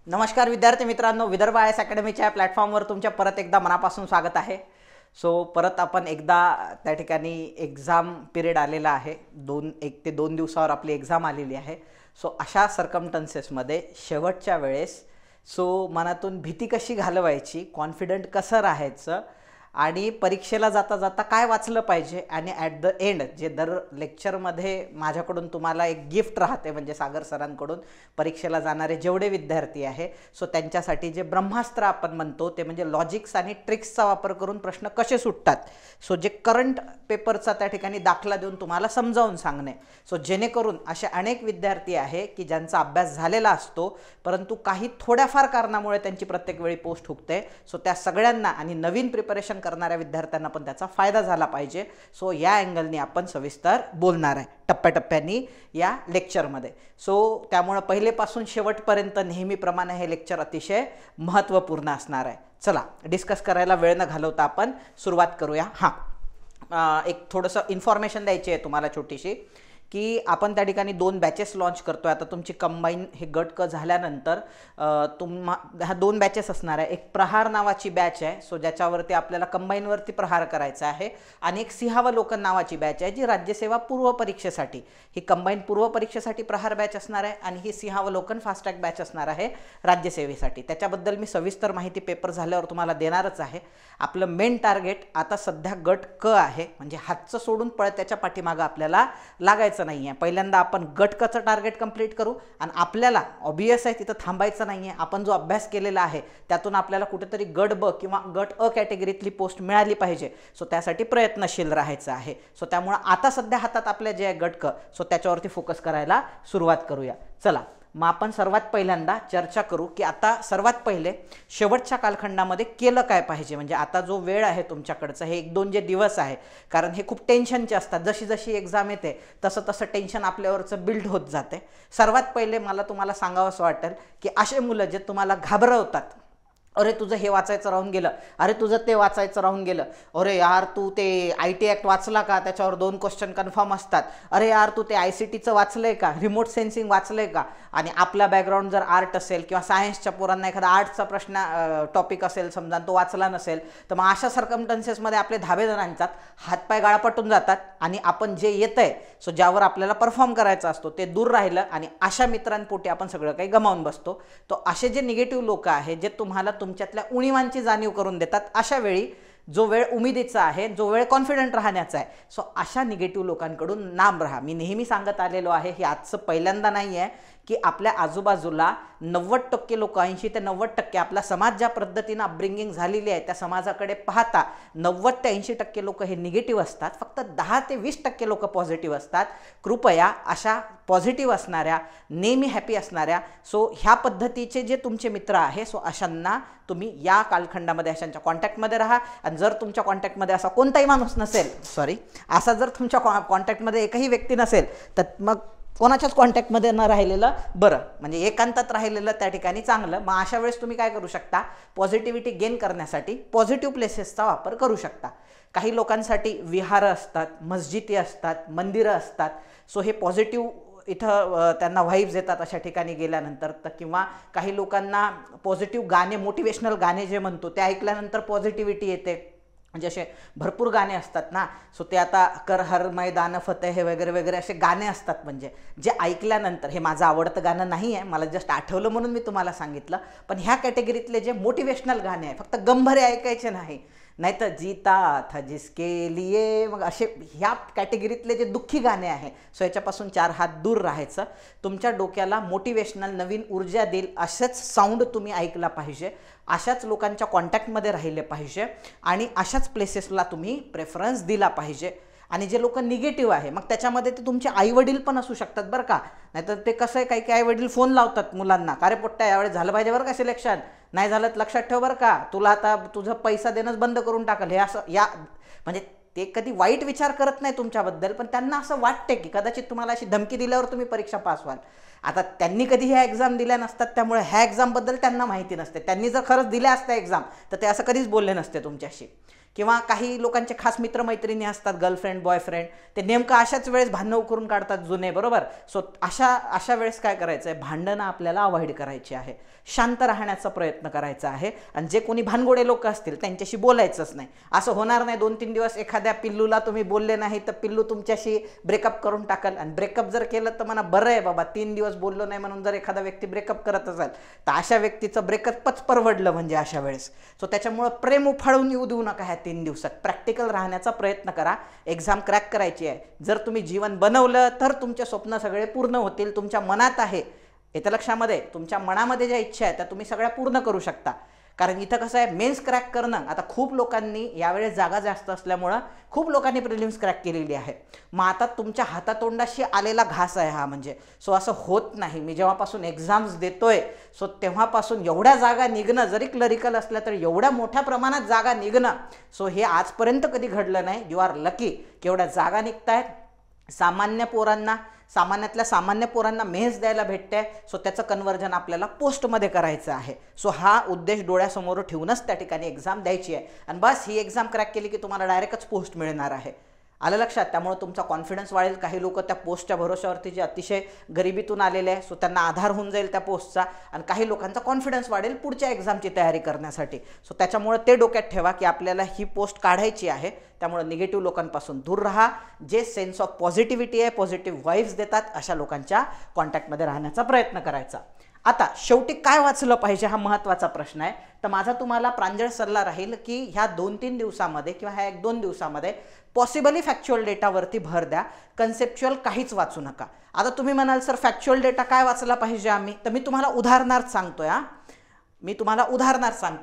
नमस्कार विद्यार्थी मित्रांनो, विदर्भ आयएस अकॅडमीच्या प्लॅटफॉर्मवर तुमच्या परत एकदा मनापासून स्वागत आहे। परत आपण एकदा त्या ठिकाणी एक्झाम पिरियड आलेला आहे। 1 ते 2 दिवसावर आपली एक्झाम आलेली आहे। अशा सर्कमस्टन्सेसमध्ये शेवटच्या वेळेस मनातून भीती कशी घालवायची, कॉन्फिडंट कसं राहायचं आणि परीक्षेला जाता जाता काय वाचलं पाहिजे आणि ॲट द एंड जे दर लेक्चरमध्ये माझ्याकडून तुम्हाला एक गिफ्ट राहते, म्हणजे सागर सरांकडून परीक्षेला जाणारे जेवढे विद्यार्थी आहे त्यांच्यासाठी जे ब्रह्मास्त्र आपण म्हणतो ते म्हणजे लॉजिक्स आणि ट्रिक्सचा वापर करून प्रश्न कसे सुटतात, जे करंट पेपरचा त्या ठिकाणी दाखला देऊन तुम्हाला समजावून सांगणे। जेणेकरून असे अनेक विद्यार्थी आहे की ज्यांचा अभ्यास झालेला असतो परंतु काही थोड्याफार कारणामुळे त्यांची प्रत्येक वेळी पोस्ट हुकते। त्या सगळ्यांना आणि नवीन प्रिपरेशन करणाऱ्या विद्यार्थ्यांना पण त्याचा फायदा झाला पाहिजे। या अँगलनी आपण सविस्तर बोलणार आहे टप्प्याटप्प्यानी या लेक्चरमध्ये। त्यामुळे पहिलेपासून शेवटपर्यंत नेहमीप्रमाणे हे लेक्चर अतिशय महत्त्वपूर्ण असणार आहे। चला डिस्कस करायला वेळ न घालवता आपण सुरुवात करूया। एक थोडंसं इन्फॉर्मेशन द्यायची आहे तुम्हाला छोटीशी, की आपण त्या ठिकाणी 2 बॅचेस लॉन्च करतोय। आता तुमची कंबाईन हे गट क झाल्यानंतर ह्या 2 बॅचेस असणार आहे। एक प्रहार नावाची बॅच आहे, ज्याच्यावरती आपल्याला कंबाईनवरती प्रहार करायचा आहे, आणि एक सिंहावलोकन नावाची बॅच आहे जी राज्यसेवा पूर्व परीक्षेसाठी, ही कंबाईन पूर्व परीक्षेसाठी प्रहार बॅच असणार आहे आणि ही सिंहावलोकन फास्ट ट्रॅक बॅच असणार आहे राज्यसेवेसाठी। त्याच्याबद्दल मी सविस्तर माहिती पेपर झाल्यावर तुम्हाला देणारच आहे। आपलं मेन टार्गेट आता सध्या गट क आहे, म्हणजे हातचं सोडून पळत्याच्या पाठीमागं आपल्याला लागायचं नाही आहे। पहिल्यांदा आपण गट कचं टार्गेट कंप्लीट करू आणि आपल्याला ऑब्वियस आहे तिथं थांबायचं नाही आहे। आपण जो अभ्यास केलेला आहे त्यातून आपल्याला कुठेतरी गट ब किंवा गट अ कॅटेगरीतली पोस्ट मिळाली पाहिजे, त्यासाठी प्रयत्नशील राहायचं आहे। त्यामुळे आता सध्या हातात आपल्या जे गट क त्याच्यावरती फोकस करायला सुरुवात करूया। चला मग आपण सर्वात पहिल्यांदा चर्चा करू की आता सर्वात पहिले शेवटच्या कालखंडामध्ये केलं काय पाहिजे। म्हणजे आता जो वेळ आहे तुमच्याकडचा, हे 1-2 जे दिवस आहे, कारण हे खूप टेन्शनचे असतात, जशी जशी एक्झाम येते तसं तसं टेन्शन आपल्यावरचं बिल्ड होत जाते। सर्वात पहिले मला तुम्हाला सांगावंसं वाटेल की असे मुलं जे तुम्हाला घाबरवतात, अरे तुझं हे वाचायचं राहून गेलं, अरे तुझं ते वाचायचं राहून गेलं, अरे यार तू ते IT ॲक्ट वाचला का, त्याच्यावर 2 क्वेश्चन कन्फर्म असतात, अरे यार तू ते ICTचं वाचलंय का, रिमोट सेन्सिंग वाचलंय का, आणि आपला बॅकग्राऊंड जर आर्ट असेल किंवा सायन्सच्या पोरांना एखादा आर्टचा प्रश्न टॉपिक असेल समजा, तो वाचला नसेल, तर मग अशा सर्कमस्टन्सेसमध्ये आपले धाबे जणांचात हातपाय गाळापटून जातात आणि आपण जे येतंय ज्यावर आपल्याला परफॉर्म करायचा असतो ते दूर राहिलं आणि अशा मित्रांपोटी आपण सगळं काही गमावून बसतो। असे जे निगेटिव्ह लोक आहेत जे तुम्हाला तुमच्यातल्या उणीवांची जाणीव करून देतात, अशा वेळी जो वेळ उमेदीचा आहे, जो वेळ कॉन्फिडंट राहण्याचा आहे, अशा निगेटिव्ह लोकांकडून लांब राहा। मी नेहमी सांगत आलेलो आहे, हे आजचं पहिल्यांदा नाही आहे की आपल्या आजूबाजूला 90% लोक, 80 ते 90% आपला समाज ज्या पद्धतीनं अपब्रिंगिंग झालेली आहे त्या समाजाकडे पाहता 90 ते 80% लोक हे निगेटिव्ह असतात, फक्त 10 ते 20% लोक पॉझिटिव्ह असतात। कृपया अशा पॉझिटिव्ह असणाऱ्या, नेहमी हॅपी असणाऱ्या, ह्या पद्धतीचे जे तुमचे मित्र आहे अशांना तुम्ही या कालखंडामध्ये अशांच्या कॉन्टॅक्टमध्ये राहा। आणि जर तुमच्या कॉन्टॅक्टमध्ये असा कोणताही माणूस नसेल, असा जर तुमच्या कॉन्टॅक्टमध्ये एकही व्यक्ती नसेल, तर मग कोणाच्याच कॉन्टॅक्टमध्ये न राहिलेलं बरं, म्हणजे एकांतात राहिलेलं त्या ठिकाणी चांगलं। मग अशा वेळेस तुम्ही काय करू शकता, पॉझिटिव्हिटी गेन करण्यासाठी पॉझिटिव्ह प्लेसेसचा वापर करू शकता। काही लोकांसाठी विहारं असतात, मस्जिदी असतात, मंदिरं असतात, हे पॉझिटिव्ह इथं त्यांना व्हाईब्स येतात अशा ठिकाणी गेल्यानंतर। किंवा काही लोकांना पॉझिटिव्ह गाणे, मोटिवेशनल गाणे जे म्हणतो ते ऐकल्यानंतर पॉझिटिव्हिटी येते, म्हणजे असे भरपूर गाणे असतात ना, ते आता कर हर मैदान फतेह वगैरे वगैरे असे गाणे असतात, म्हणजे जे ऐकल्यानंतर, हे माझं आवडतं गाणं नाही आहे, मला जस्ट आठवलं म्हणून मी तुम्हाला सांगितलं, पण ह्या कॅटेगरीतले जे मोटिवेशनल गाणे आहे फक्त गंभरे ऐकायचे नाही, नाहीतर जीता था जिसके लिए, मग असे ह्या कॅटेगरीतले जे दुःखी गाणे आहे याच्यापासून 4 हात दूर राहायचं। तुमच्या डोक्याला मोटिवेशनल नवीन ऊर्जा देईल असेच साऊंड तुम्ही ऐकला पाहिजे, अशाच लोकांच्या कॉन्टॅक्टमध्ये राहिले पाहिजे आणि अशाच प्लेसेसला तुम्ही प्रेफरन्स दिला पाहिजे। आणि जे लोक निगेटिव्ह आहे, मग त्याच्यामध्ये ते तुमचे आईवडील पण असू शकतात बरं का, नाहीतर ते कसं आहे, काही काही आईवडील फोन लावतात मुलांना, अरे पोट्टा यावेळेस झालं पाहिजे बरं का सिलेक्शन, नाही झालं तर लक्षात ठेव बरं का, तुला आता तुझं पैसा देणंच बंद करून टाकल, हे असं म्हणजे ते कधी वाईट विचार करत नाही तुमच्याबद्दल, पण त्यांना असं वाटते की कदाचित तुम्हाला अशी धमकी दिल्यावर तुम्ही परीक्षा पास व्हाल। आता त्यांनी कधी ह्या एक्झाम दिल्या नसतात, त्यामुळे ह्या एक्झामबद्दल त्यांना माहिती नसते। त्यांनी जर खरंच दिल्या असत्या एक्झाम तर ते असं कधीच बोलले नसते तुमच्याशी किंवा काही लोकांचे खास मित्रमैत्रिणी असतात, गर्लफ्रेंड बॉयफ्रेंड, ते नेमकं अशाच वेळेस भांडणं करून काढतात जुने, बरोबर. सो अशा वेळेस काय करायचं आहे, भांडणं आपल्याला अवॉइड करायची आहे, शांत राहण्याचा प्रयत्न करायचा आहे. आणि जे कोणी भानगोडे लोक असतील त्यांच्याशी बोलायचंच नाही. असं होणार नाही 2-3 दिवस एखाद्या पिल्लूला तुम्ही बोलले नाही तर पिल्लू तुमच्याशी ब्रेकअप करून टाकल. आणि ब्रेकअप जर केलं तर म्हणा बरं आहे बाबा, 3 दिवस बोललो नाही म्हणून जर एखादा व्यक्ती ब्रेकअप करत असेल तर अशा व्यक्तीचं ब्रेकअपच परवडलं म्हणजे अशा वेळेस. सो त्याच्यामुळं प्रेम उफाळून येऊ देऊ नका ह्या 3 दिवसात. प्रॅक्टिकल राहण्याचा प्रयत्न करा. एक्झाम क्रॅक करायची आहे. जर तुम्ही जीवन बनवलं तर तुमचे स्वप्न सगळे पूर्ण होतील. तुमच्या मनात आहे, येतं लक्षामध्ये, तुमच्या मनामध्ये ज्या इच्छा आहेत त्या तुम्ही सगळ्या पूर्ण करू शकता. कारण इथं कसं आहे, मेन्स क्रॅक करणं, आता खूप लोकांनी यावेळेस जागा जास्त असल्यामुळं खूप लोकांनी प्रिलिम्स क्रॅक केलेली आहे. मग आता तुमच्या हातातोंडाशी आलेला घास आहे हा म्हणजे. सो असं होत नाही. मी जेव्हापासून एक्झाम्स देतोय सो तेव्हापासून एवढ्या जागा निघणं, जरी क्लरिकल असल्या तर एवढ्या मोठ्या प्रमाणात जागा निघणं, सो हे आजपर्यंत कधी घडलं नाही. यू आर लकी की एवढ्या जागा निघतायत. सामान्यातल्या सामान्य पोरांना मेन्स द्यायला भेटते. सो त्याचं कन्वर्जन आपल्याला पोस्टमध्ये करायचं आहे. सो हा उद्देश डोळ्यासमोर ठेवूनच त्या ठिकाणी एक्झाम द्यायची आहे. आणि बस ही एक्झाम क्रॅक केली की तुम्हाला डायरेक्टच पोस्ट मिळणार आहे. आलं लक्षात. त्यामुळे तुमचा कॉन्फिडन्स वाढेल. काही लोक त्या पोस्टच्या भरोश्यावरती जे अतिशय गरिबीतून आलेले आहे, सो त्यांना आधार होऊन जाईल त्या पोस्टचा. आणि काही लोकांचा कॉन्फिडन्स वाढेल पुढच्या एक्झामची तयारी करण्यासाठी. सो त्याच्यामुळे ते डोक्यात ठेवा की आपल्याला ही पोस्ट काढायची आहे. त्यामुळे निगेटिव्ह लोकांपासून दूर राहा. जे सेन्स ऑफ पॉझिटिव्हिटी आहे, पॉझिटिव्ह वाईब्स देतात, अशा लोकांच्या कॉन्टॅक्टमध्ये राहण्याचा प्रयत्न करायचा. आता शेवटी काय वाचलं पाहिजे हा महत्त्वाचा प्रश्न आहे. तर माझा तुम्हाला प्रांजळ सल्ला राहील की ह्या 2-3 दिवसामध्ये किंवा ह्या 1-2 दिवसामध्ये पॉसिबली फॅक्च्युअल डेटावरती भर द्या. कन्सेप्च्युअल काहीच वाचू नका. आता तुम्ही म्हणाल सर फॅक्च्युअल डेटा काय वाचला पाहिजे आम्ही, तर मी तुम्हाला उदाहरणार्थ सांगतोय.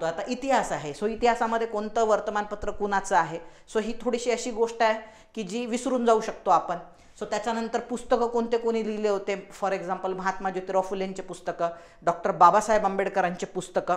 आता इतिहास आहे. सो इतिहासामध्ये कोणतं वर्तमानपत्र कुणाचं आहे, सो ही थोडीशी अशी गोष्ट आहे की जी विसरून जाऊ शकतो आपण. सो त्याच्यानंतर पुस्तकं कोणते कोणी लिहिले होते, फॉर एक्झाम्पल महात्मा ज्योतिराव फुलेंचे पुस्तकं, डॉक्टर बाबासाहेब आंबेडकरांचे पुस्तकं,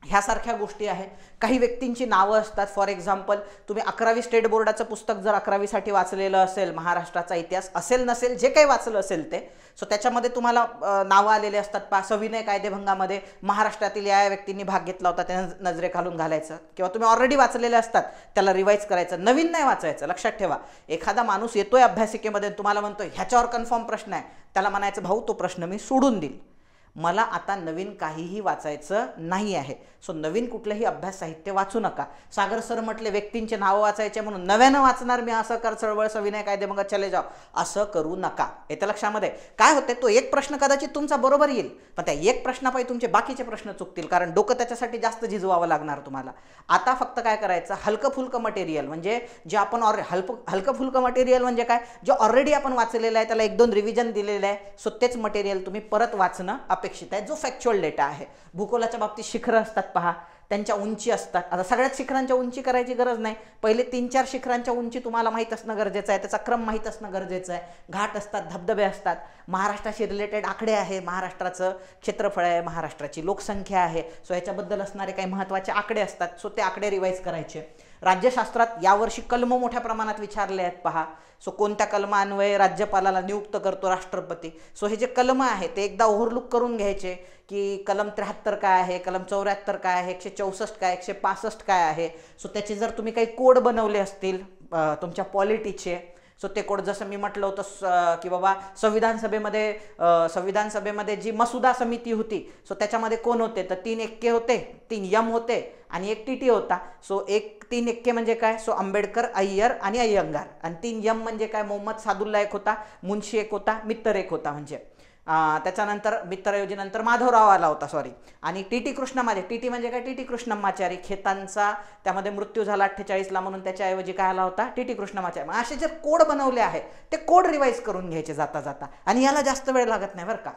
ह्यासारख्या गोष्टी आहेत. काही व्यक्तींची नावं असतात. फॉर एक्झाम्पल तुम्ही 11वी स्टेट बोर्डाचं पुस्तक जर 11वीसाठी वाचलेलं असेल, महाराष्ट्राचा इतिहास असेल नसेल, जे काही वाचलं असेल ते, सो त्याच्यामध्ये तुम्हाला नावं आलेले असतात. सविनय कायदेभंगामध्ये महाराष्ट्रातील या व्यक्तींनी भाग घेतला होता, त्यांना नजरेखालून घालायचं. किंवा तुम्ही ऑलरेडी वाचलेले असतात त्याला रिवाईज करायचं, नवीन नाही वाचायचं. लक्षात ठेवा, एखादा माणूस येतोय अभ्यासिकेमध्ये तुम्हाला म्हणतोय ह्याच्यावर कन्फर्म प्रश्न आहे, त्याला म्हणायचं भाऊ तो प्रश्न मी सोडून देईल, मला आता नवीन काहीही वाचायचं नाही आहे. सो नवीन कुठलंही अभ्यास साहित्य वाचू नका. सागर सर म्हटले व्यक्तींचे नावं वाचायचे म्हणून नव्यानं वाचणार मी, असं कर चळवळ सविनय कायदेभंग चले जाव, असं करू नका. येतं लक्षामध्ये. काय होते, तो एक प्रश्न कदाचित तुमचा बरोबर येईल, पण त्या एक प्रश्नापायी तुमचे बाकीचे प्रश्न चुकतील, कारण डोकं त्याच्यासाठी जास्त झिजवावं लागणार तुम्हाला. आता फक्त काय करायचं, हलकं फुलकं मटेरियल, म्हणजे जे आपण हलकं फुलकं मटेरियल म्हणजे काय, जे ऑलरेडी आपण वाचलेलं आहे, त्याला 1-2 रिव्हिजन दिलेलं आहे, सो तेच मटेरियल तुम्ही परत वाचणं अपेक्षित आहे, जो फॅक्च्युअल डेटा आहे. भूगोलाच्या बाबतीत शिखरं असतात पहा, त्यांच्या उंची असतात. आता सगळ्याच शिखरांच्या उंची करायची गरज नाही. पहिले 3-4 शिखरांच्या उंची तुम्हाला माहीत असणं गरजेचं आहे, त्याचा क्रम माहीत असणं गरजेचं आहे. घाट असतात, धबधबे असतात, महाराष्ट्राशी रिलेटेड आकडे आहे, महाराष्ट्राचं क्षेत्रफळ आहे, महाराष्ट्राची लोकसंख्या आहे, सो याच्याबद्दल असणारे काही महत्त्वाचे आकडे असतात, सो ते आकडे रिवाईज करायचे. राज्यशास्त्रात यावर्षी कलम मोठ्या प्रमाणात विचारले आहेत पहा. सो कोणत्या कलमान्वये राज्यपालाला नियुक्त करतो राष्ट्रपती, सो हे जे कलम आहे ते एकदा ओव्हरलुक करून घ्यायचे की कलम 73 काय आहे, कलम 74 काय आहे, 164 काय, 165 काय आहे. सो त्याचे जर तुम्ही काही कोड बनवले असतील तुमच्या पॉलिटीचे, सो ते कोड, जसं मी म्हटलं होतं की बाबा संविधान सभेमध्ये जी मसुदा समिती होती, सो त्याच्यामध्ये कोण होते, तर 3 एक्के होते, 3 यम होते आणि 1 टीटी होता. सो 3 एक्के म्हणजे काय, सो आंबेडकर, अय्यर आणि अय्यंगार. आणि 3 यम म्हणजे काय, मोहम्मद सादुल्ला एक होता, मुन्शी एक होता, मित्तर एक होता. म्हणजे त्याच्यानंतर मित्रयोजनेनंतर माधवराव आला होता, सॉरी. आणि टीटी कृष्णमाचारी, टीटी म्हणजे काय, टीटी कृष्णमाचारी, खेतांचा त्यामध्ये मृत्यू झाला 48ला म्हणून त्याच्याऐवजी काय आला होता, टीटी कृष्णमाचारी. असे जे कोड बनवले आहेत ते कोड रिवाईज करून घ्यायचे जाता जाता, आणि याला जास्त वेळ लागत नाही बरं का.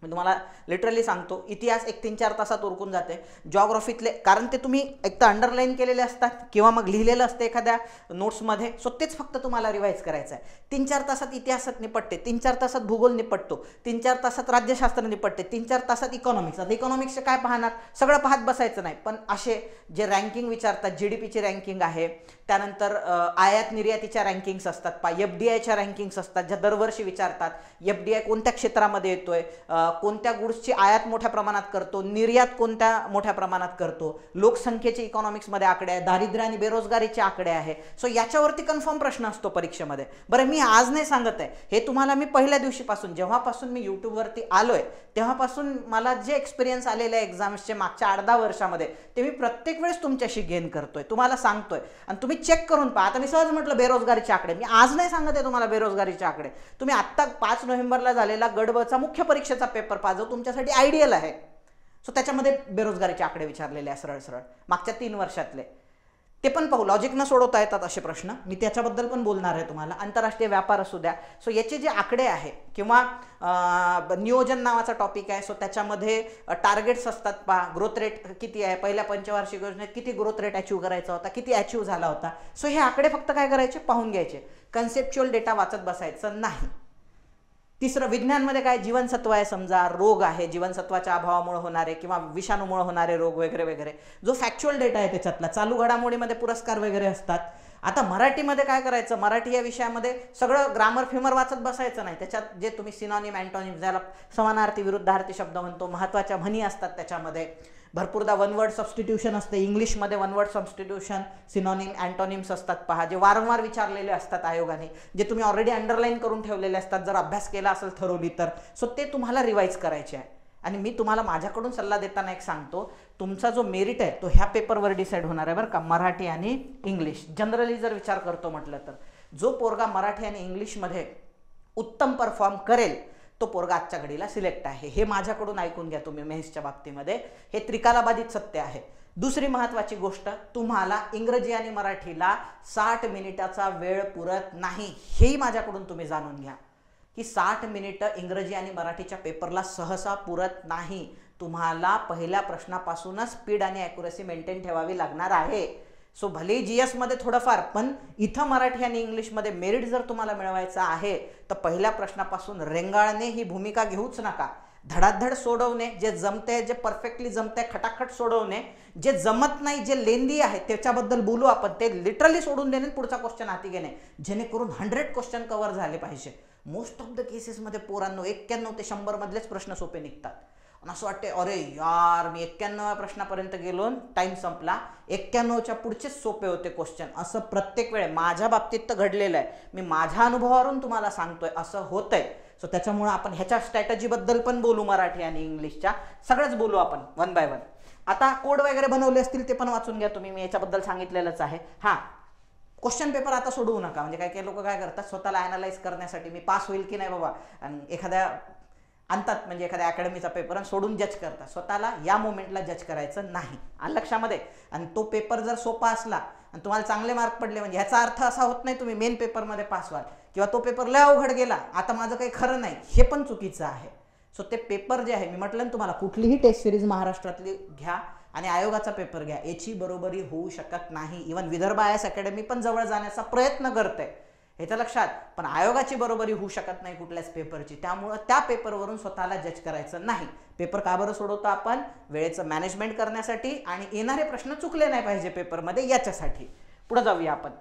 मी तुम्हाला लिटरली सांगतो, इतिहास 1-3-4 तासात उरकून जाते. जॉग्राफीतले, कारण ते तुम्ही एक तर अंडरलाईन केलेले असतात किंवा मग लिहिलेलं असतं एखाद्या नोट्समध्ये, सो तेच फक्त तुम्हाला रिवाईज करायचं आहे. 3-4 तासात इतिहासात निपटते, 3-4 तासात भूगोल निपटतो, 3-4 तासात राज्यशास्त्र निपटते, 3-4 तासात इकॉनॉमिक्स. आता इकॉनॉमिक्सचे काय पाहणार, सगळं पाहत बसायचं नाही, पण असे जे रँकिंग विचारतात, GDPची रँकिंग आहे, त्यानंतर आयात निर्यातीच्या रँकिंग्स असतात, FDIच्या रँकिंग्स असतात ज्या दरवर्षी विचारतात. FDI कोणत्या क्षेत्रामध्ये येतोय, कोणत्या गुड्सची आयात मोठ्या प्रमाणात करतो, निर्यात कोणत्या मोठ्या प्रमाणात करतो, लोकसंख्येचे इकॉनॉमिक्समध्ये आकडे आहे, दारिद्र्य आणि बेरोजगारीचे आकडे आहे. सो याच्यावरती कन्फर्म प्रश्न असतो परीक्षेमध्ये. बरं, मी आज नाही सांगत आहे, हे तुम्हाला मी पहिल्या दिवशीपासून, जेव्हापासून मी यूट्यूबवरती आलोय तेव्हापासून मला जे एक्सपिरियन्स आलेले आहे एक्झाम्सचे मागच्या 8-10 वर्षामध्ये, ते मी प्रत्येक वेळेस तुमच्याशी गेन करतोय, तुम्हाला सांगतोय. आणि तुम्ही चेक करून पहा. आता मी सहज म्हटलं बेरोजगारीचे आकडे, मी आज नाही सांगत आहे तुम्हाला बेरोजगारीचे आकडे. तुम्ही आत्ता 5 नोव्हेंबरला झालेला गडबचा मुख्य परीक्षेचा पेपर पहा, जो तुमच्यासाठी आयडियल आहे. सो त्याच्यामध्ये बेरोजगारीचे आकडे विचारलेले आहे सरळ सरळ मागच्या 3 वर्षातले. ते पण पाहू, लॉजिकनं सोडवता येतात असे प्रश्न. मी त्याच्याबद्दल पण बोलणार आहे तुम्हाला. आंतरराष्ट्रीय व्यापार असू द्या. सो याचे जे आकडे आहे किंवा नियोजन नावाचा टॉपिक आहे, सो त्याच्यामध्ये टार्गेट्स असतात पहा. ग्रोथ रेट किती आहे, पहिल्या पंचवार्षिक योजनेत किती ग्रोथ रेट अचीव करायचा होता, किती अचीव झाला होता. सो हे आकडे फक्त काय करायचे, पाहून घ्यायचे. कन्सेप्च्युअल डेटा वाचत बसायचं नाही. तिसरं, विज्ञानमध्ये काय, जीवनसत्व आहे, समजा रोग आहे, जीवनसत्वाच्या अभावामुळे होणारे किंवा विषाणूमुळे होणारे रोग वगैरे वगैरे, जो फॅक्च्युअल डेटा आहे त्याच्यातला. चालू घडामोडीमध्ये पुरस्कार वगैरे असतात. आता मराठीमध्ये काय करायचं, मराठी या विषयामध्ये सगळं ग्रामर फिमर वाचत बसायचं नाही. त्याच्यात जे तुम्ही सिनॉनिम, अँटॉनिम, ज्याला समानार्थी विरुद्धार्थी शब्द म्हणतो, महत्त्वाच्या म्हणी असतात त्याच्यामध्ये. भरपूरदा वन वर्ड सबस्टिट्यूशन असते. इंग्लिशमध्ये वन वर्ड सबस्टिट्यूशन, सिनॉनिम, अँटॉनिम्स असतात पहा, जे वारंवार विचारलेले असतात आयोगाने, जे तुम्ही ऑलरेडी अंडरलाईन करून ठेवलेले असतात जर अभ्यास केला असेल थरोली तर. सो ते तुम्हाला रिवाईज करायचे आहे. आणि मी तुम्हाला माझ्याकडून सल्ला देताना एक सांगतो, तुमचा जो मेरिट आहे तो ह्या पेपरवर डिसाईड होणार आहे बरं का, मराठी आणि इंग्लिश. जनरली जर विचार करतो म्हटलं तर जो पोरगा मराठी आणि इंग्लिशमध्ये उत्तम परफॉर्म करेल तो पोरगा आजच्या घडीला सिलेक्ट आहे. हे माझ्याकडून ऐकून घ्या तुम्ही मेन्सच्या बाबतीमध्ये, हे त्रिकालाबाधित सत्य आहे. दुसरी महत्त्वाची गोष्ट, तुम्हाला इंग्रजी आणि मराठीला 60 मिनिटाचा वेळ पुरत नाही, हेही माझ्याकडून तुम्ही जाणून घ्या की 60 मिनिटं इंग्रजी आणि मराठीच्या पेपरला सहसा पुरत नाही. तुम्हाला पहिल्या प्रश्नापासूनच स्पीड आणि ॲक्युरसी मेंटेन ठेवावी लागणार आहे. सो भले GS मध्ये थोडंफार, पण इथं मराठी आणि इंग्लिशमध्ये मेरिट जर तुम्हाला मिळवायचं आहे तर पहिल्या प्रश्नापासून रेंगाळणे ही भूमिका घेऊच नका. धडाधड सोडवणे, जे जमते, जे परफेक्टली जमते खटाखट सोडवणे, जे जमत नाही, जे लेंदी आहे त्याच्याबद्दल बोलू आपण, ते लिटरली सोडून देणे, पुढचा क्वेश्चन हाती घेणे, जेणेकरून 100 क्वेश्चन कव्हर झाले पाहिजे. मोस्ट ऑफ द केसेसमध्ये पोरांनो 91 ते 100 मधलेच प्रश्न सोपे निघतात. असं वाटते अरे यार मी 91व्या प्रश्नापर्यंत गेलो, टाइम संपला, 91च्या पुढचेच सोपे होते क्वेश्चन. असं प्रत्येक वेळे माझ्या बाबतीत तर घडलेलं आहे. मी माझ्या अनुभवावरून तुम्हाला सांगतोय, असं होतंय. सो त्याच्यामुळे आपण ह्याच्या स्ट्रॅटेजीबद्दल पण बोलू, मराठी आणि इंग्लिशच्या सगळंच बोलू आपण वन बाय वन. आता कोड वगैरे बनवले असतील ते पण वाचून घ्या तुम्ही, मी याच्याबद्दल सांगितलेलंच आहे. हां, क्वेश्चन पेपर आता सोडवू नका. म्हणजे काही काही लोक काय करतात, स्वतःला ॲनालाइज करण्यासाठी मी पास होईल की नाही बाबा, आणि एखाद्या आणतात म्हणजे एखाद्या अकॅडमीचा पेपर आणि सोडून जज करतात. स्वतःला या मोमेंटला जज करायचं नाही, आलं लक्षामध्ये. आणि तो पेपर जर सोपा असला आणि तुम्हाला चांगले मार्क पडले म्हणजे ह्याचा अर्थ असा होत नाही तुम्ही मेन पेपरमध्ये पास व्हाल, किंवा तो पेपर लय अवघड गेला आता माझं काही खरं नाही, हे पण चुकीचं आहे. सो ते पेपर जे आहे, मी म्हटलं ना तुम्हाला, कुठलीही टेस्ट सिरीज महाराष्ट्रातली घ्या आणि आयोगाचा पेपर घ्या, याची बरोबरी होऊ शकत नाही. इव्हन विदर्भ IAS अकॅडमी पण जवळ जाण्याचा प्रयत्न करते, ह्याच्या लक्षात. पण आयोगाची बरोबरी होऊ शकत नाही कुठल्याच पेपरची. त्यामुळं त्या पेपरवरून स्वतःला जज करायचं नाही. पेपर का बरं सोडवतो आपण, वेळेचं मॅनेजमेंट करण्यासाठी आणि येणारे प्रश्न चुकले नाही पाहिजे पेपरमध्ये, याच्यासाठी. पुढे जाऊया आपण.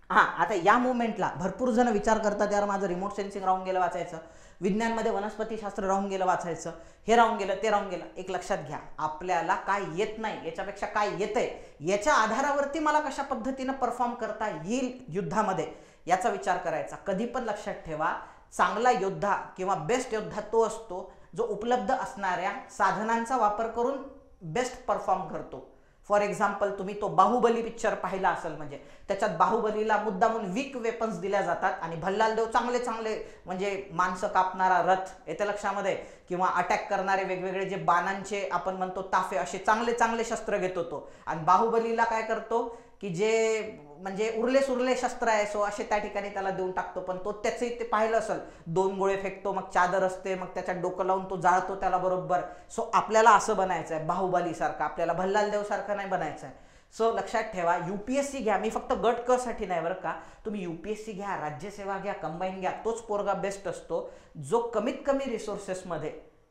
हां, आता या मोमेंटला भरपूर जण विचार करतात, यार माझं रिमोट सेन्सिंग राहून गेलं वाचायचं, विज्ञानमध्ये वनस्पतीशास्त्र राहून गेलं वाचायचं, हे राहून गेलं, ते राहून गेलं. एक लक्षात घ्या, आपल्याला काय येत नाही याच्यापेक्षा काय येतंय याच्या आधारावरती मला कशा पद्धतीनं परफॉर्म करता येईल युद्धामध्ये, याचा विचार करायचा. कधी पण लक्षात ठेवा, चांगला योद्धा किंवा बेस्ट योद्धा तो असतो जो उपलब्ध असणाऱ्या साधनांचा वापर करून बेस्ट परफॉर्म करतो. फॉर एक्झाम्पल, तुम्ही तो बाहुबली पिक्चर पाहिला असेल, म्हणजे त्याच्यात बाहुबलीला मुद्दामून वीक वेपन्स दिल्या जातात आणि भल्लाल देव चांगले चांगले म्हणजे माणसं कापणारा रथ, येते लक्षामध्ये, किंवा अटॅक करणारे वेगवेगळे जे बाणांचे आपण म्हणतो ताफे, असे चांगले चांगले शस्त्र घेत होतो. आणि बाहुबलीला काय करतो की जे म्हणजे उरले सुरले शस्त्र आहे, सो असे त्या ठिकाणी त्याला देऊन टाकतो. पण तो त्याचे ते पाहिलं असेल, 2 गोळे फेकतो, मग चादर असते, मग त्याच्यात डोकं लावून तो जाळतो त्याला बरोबर. सो आपल्याला असं बनायचं आहे, बाहुबली सारखं, आपल्याला भल्लाल देव सारखं नाही बनायचं आहे. सो लक्षात ठेवा, UPSC घ्या, मी फक्त गट क साठी नाही बरं का, तुम्ही UPSC घ्या, राज्यसेवा घ्या, कंबाईन घ्या, तोच पोरगा बेस्ट असतो जो कमीत कमी रिसोर्सेसमध्ये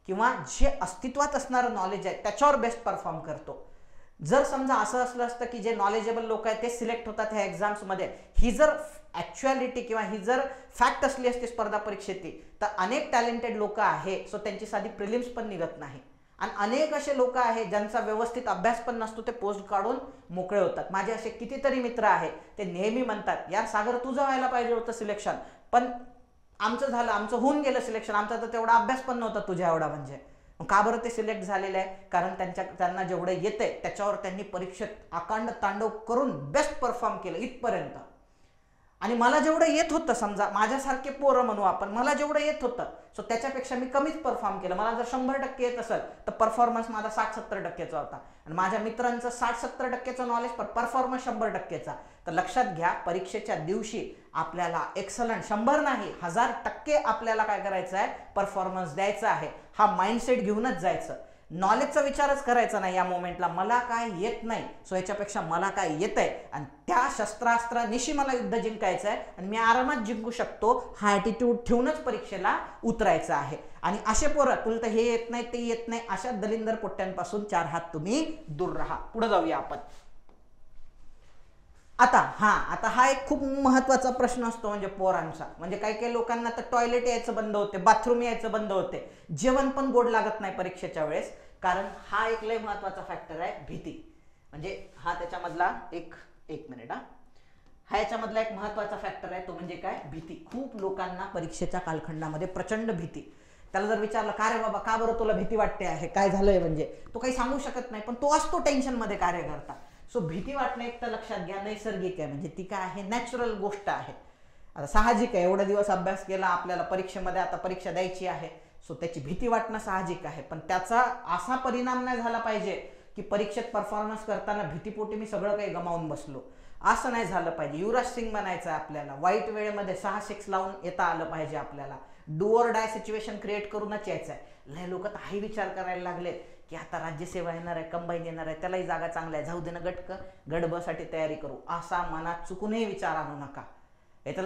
किंवा जे अस्तित्वात असणारं नॉलेज आहे त्याच्यावर बेस्ट परफॉर्म करतो. जर समजा असं असलं असतं की जे नॉलेजेबल लोक आहेत ते सिलेक्ट होतात ह्या एक्झाम्समध्ये, ही जर ॲक्च्युअलिटी किंवा ही जर फॅक्ट असली असती स्पर्धा परीक्षेची, तर अनेक टॅलेंटेड लोक आहे सो त्यांची साधी प्रिलिम्स पण निघत नाही. आणि अनेक असे लोक आहेत ज्यांचा व्यवस्थित अभ्यास पण नसतो, ते पोस्ट काढून मोकळे होतात. माझे असे कितीतरी मित्र आहेत, ते नेहमी म्हणतात यार सागर तुझं व्हायला पाहिजे होतं सिलेक्शन, पण आमचं झालं, आमचं होऊन गेलं सिलेक्शन, आमचा तर तेवढा अभ्यास पण नव्हता तुझ्या एवढा. म्हणजे का बरं ते सिलेक्ट झालेले आहे? कारण त्यांना जेवढं येतंय त्याच्यावर त्यांनी परीक्षेत अकांड तांडव करून बेस्ट परफॉर्म केलं इथपर्यंत. आणि मला जेवढं येत होतं, समजा माझ्यासारखे पोरं म्हणू आपण, मला जेवढं येत होतं सो त्याच्यापेक्षा मी कमीच परफॉर्म केलं. मला जर 100% येत असेल तर परफॉर्मन्स माझा 60-70%चा होता, आणि माझ्या मित्रांचं 60-70%चं नॉलेज पण परफॉर्मन्स 100%चा. तर लक्षात घ्या, परीक्षेच्या दिवशी आपल्याला एक्सलंट 100 नाही 1000% आपल्याला काय करायचं आहे, परफॉर्मन्स द्यायचा आहे. हा माइंडसेट घेऊनच जायचं. नॉलेजचा विचारच करायचा नाही या मोमेंटला, मला काय येत नाही सो याच्यापेक्षा मला काय येतंय आणि त्या शस्त्रास्त्रानिशी मला युद्ध जिंकायचं आहे आणि मी आरामात जिंकू शकतो, हा ॲटिट्यूड ठेवूनच परीक्षेला उतरायचं आहे. आणि असे पोरं, तुला तर हे येत नाही ते येत नाही, अशा दलिंदर पोट्ट्यांपासून 4 हात तुम्ही दूर राहा. पुढे जाऊया आपण. आता हा एक खूप महत्वाचा प्रश्न असतो म्हणजे पोरांचा. म्हणजे काही लोकांना तर टॉयलेट यायचं बंद होते, बाथरूम यायचं बंद होते, जेवण पण गोड लागत नाही परीक्षेच्या वेळेस. कारण हा एक लय महत्वाचा फॅक्टर आहे, भीती. म्हणजे हा त्याच्यामधला एक मिनिट हा याच्यामधला एक महत्वाचा फॅक्टर आहे, तो म्हणजे काय, भीती. खूप लोकांना परीक्षेच्या कालखंडामध्ये प्रचंड भीती. त्याला जर विचारलं का रे बाबा का बरं तुला भीती वाटते आहे, काय झालंय, म्हणजे तो काही सांगू शकत नाही, पण तो असतो टेन्शनमध्ये कार्य करता. सो भीती वाटणं एक तर लक्षात घ्या नैसर्गिक आहे, म्हणजे ती काय आहे, नॅचरल गोष्ट आहे. आता साहजिक आहे, एवढा दिवस अभ्यास केला, आपल्याला परीक्षेमध्ये आता परीक्षा द्यायची आहे, सो त्याची भीती वाटणं साहजिक आहे. पण त्याचा असा परिणाम नाही झाला पाहिजे की परीक्षेत परफॉर्मन्स करताना भीतीपोटी मी सगळं काही गमावून बसलो, असं नाही झालं पाहिजे. युवराज सिंग बनायचं आपल्याला, वाईट वेळेमध्ये 6 6 लावून येता आलं पाहिजे आपल्याला. Do or die situation create करूनच यायचं आहे. लय लोक तर हाही विचार करायला लागले की आता राज्यसेवा येणार आहे, कंबाईन येणार आहे, त्यालाही जागा चांगल्या आहे, जाऊ दे ना गट ब साठी तयारी करू, असा मनात चुकूनही विचार आणू नका. याच्या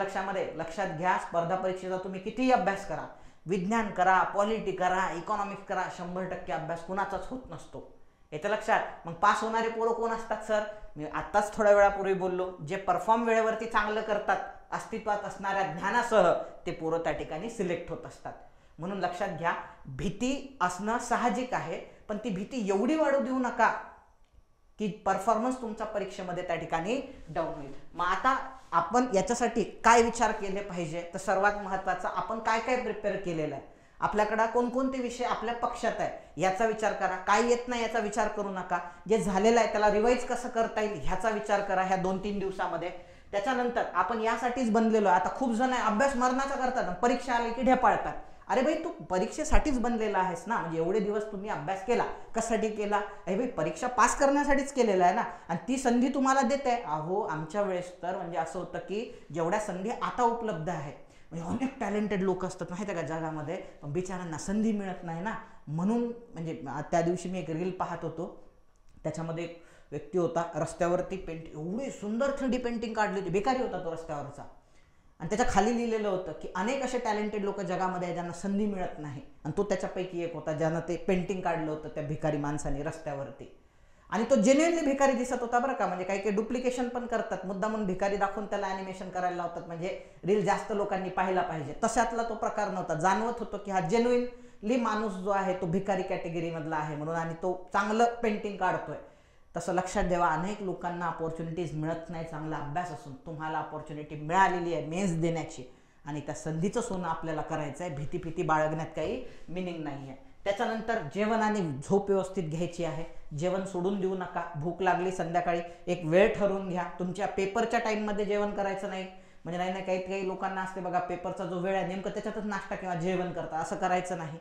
लक्षात घ्या, स्पर्धा परीक्षेचा तुम्ही कितीही अभ्यास करा, विज्ञान करा, पॉलिटी करा, इकॉनॉमिक्स करा, 100% अभ्यास कुणाचाच होत नसतो. याच्या लक्षात. मग पास होणारे पोरं कोण असतात सर? मी आत्ताच थोड्या वेळापूर्वी बोललो, जे परफॉर्म वेळेवरती चांगलं करतात, अस्तित्वात असणाऱ्या ज्ञानासह, ते पोरं त्या ठिकाणी सिलेक्ट होत असतात. म्हणून लक्षात घ्या, भीती असणं साहजिक आहे, पण ती भीती एवढी वाढू देऊ नका की परफॉर्मन्स तुमचा परीक्षेमध्ये त्या ठिकाणी डाऊन होईल. मग आता आपण याच्यासाठी काय विचार केले पाहिजे, तर सर्वात महत्त्वाचं, आपण काय काय प्रिपेअर केलेलं आहे, आपल्याकडे कोणकोणते विषय आपल्या पक्षात आहे याचा विचार करा. काय येत नाही याचा विचार करू नका, जे झालेलं आहे त्याला रिवाईज कसं करता येईल ह्याचा विचार करा ह्या 2-3 दिवसामध्ये. त्याच्यानंतर आपण यासाठीच बनलेलो आहे. आता खूप जण अभ्यास मरणाचा करतात, परीक्षा आली की ढेपाळतात. अरे भाई, तू परीक्षेसाठीच बनलेला आहेस ना, म्हणजे एवढे दिवस तुम्ही अभ्यास केला, कशासाठी केला? अरे भाई, परीक्षा पास करण्यासाठीच केलेला आहे ना, आणि ती संधी तुम्हाला देते. अहो, आमच्या वेळेस तर म्हणजे असं होतं की जेवढ्या संधी आता उपलब्ध आहे, म्हणजे अनेक टॅलेंटेड लोक असतात माहिती आहे का जगामध्ये, पण बिचारांना संधी मिळत नाही ना. म्हणून म्हणजे त्या दिवशी मी एक रील पाहत होतो, त्याच्यामध्ये एक व्यक्ती होता, रस्त्यावरती एवढी सुंदर 3D पेंटिंग काढली होती, बेकारी होता तो रस्त्यावरचा, आणि त्याच्या खाली लिहिलेलं होतं की अनेक असे टॅलेंटेड लोक जगामध्ये आहे ज्यांना संधी मिळत नाही, आणि तो त्याच्यापैकी एक होता ज्यानं ते पेंटिंग काढलं होतं त्या भिकारी माणसाने रस्त्यावरती. आणि तो जेन्युइनली भिकारी दिसत होता बरं का. म्हणजे काही डुप्लिकेशन पण करतात, मुद्दामून भिकारी दाखवून त्याला ॲनिमेशन करायला लावतात, म्हणजे रील जास्त लोकांनी पाहायला पाहिजे, तशातला तो प्रकार नव्हता. जाणवत होतं की हा जेन्युइनली माणूस जो आहे तो भिकारी कॅटेगरीमधला आहे म्हणून, आणि तो चांगलं पेंटिंग काढतोय. तसं लक्षात ठेवा, अनेक लोकांना अपॉर्च्युनिटीज मिळत नाही चांगला अभ्यास असून. तुम्हाला अपॉर्च्युनिटी मिळालेली आहे मेन्स देण्याची, आणि त्या संधीचं सोनं आपल्याला करायचं आहे. भीती बाळगण्यात काही मिनिंग नाही आहे. त्याच्यानंतर जेवण आणि झोप व्यवस्थित घ्यायची आहे, जेवण सोडून देऊ नका. भूक लागली संध्याकाळी एक वेळ ठरवून घ्या, तुमच्या पेपरच्या टाईममध्ये जेवण करायचं नाही. म्हणजे नाही काही लोकांना असते बघा, पेपरचा जो वेळ आहे नेमकं त्याच्यातच नाश्ता किंवा जेवण करता, असं करायचं नाही.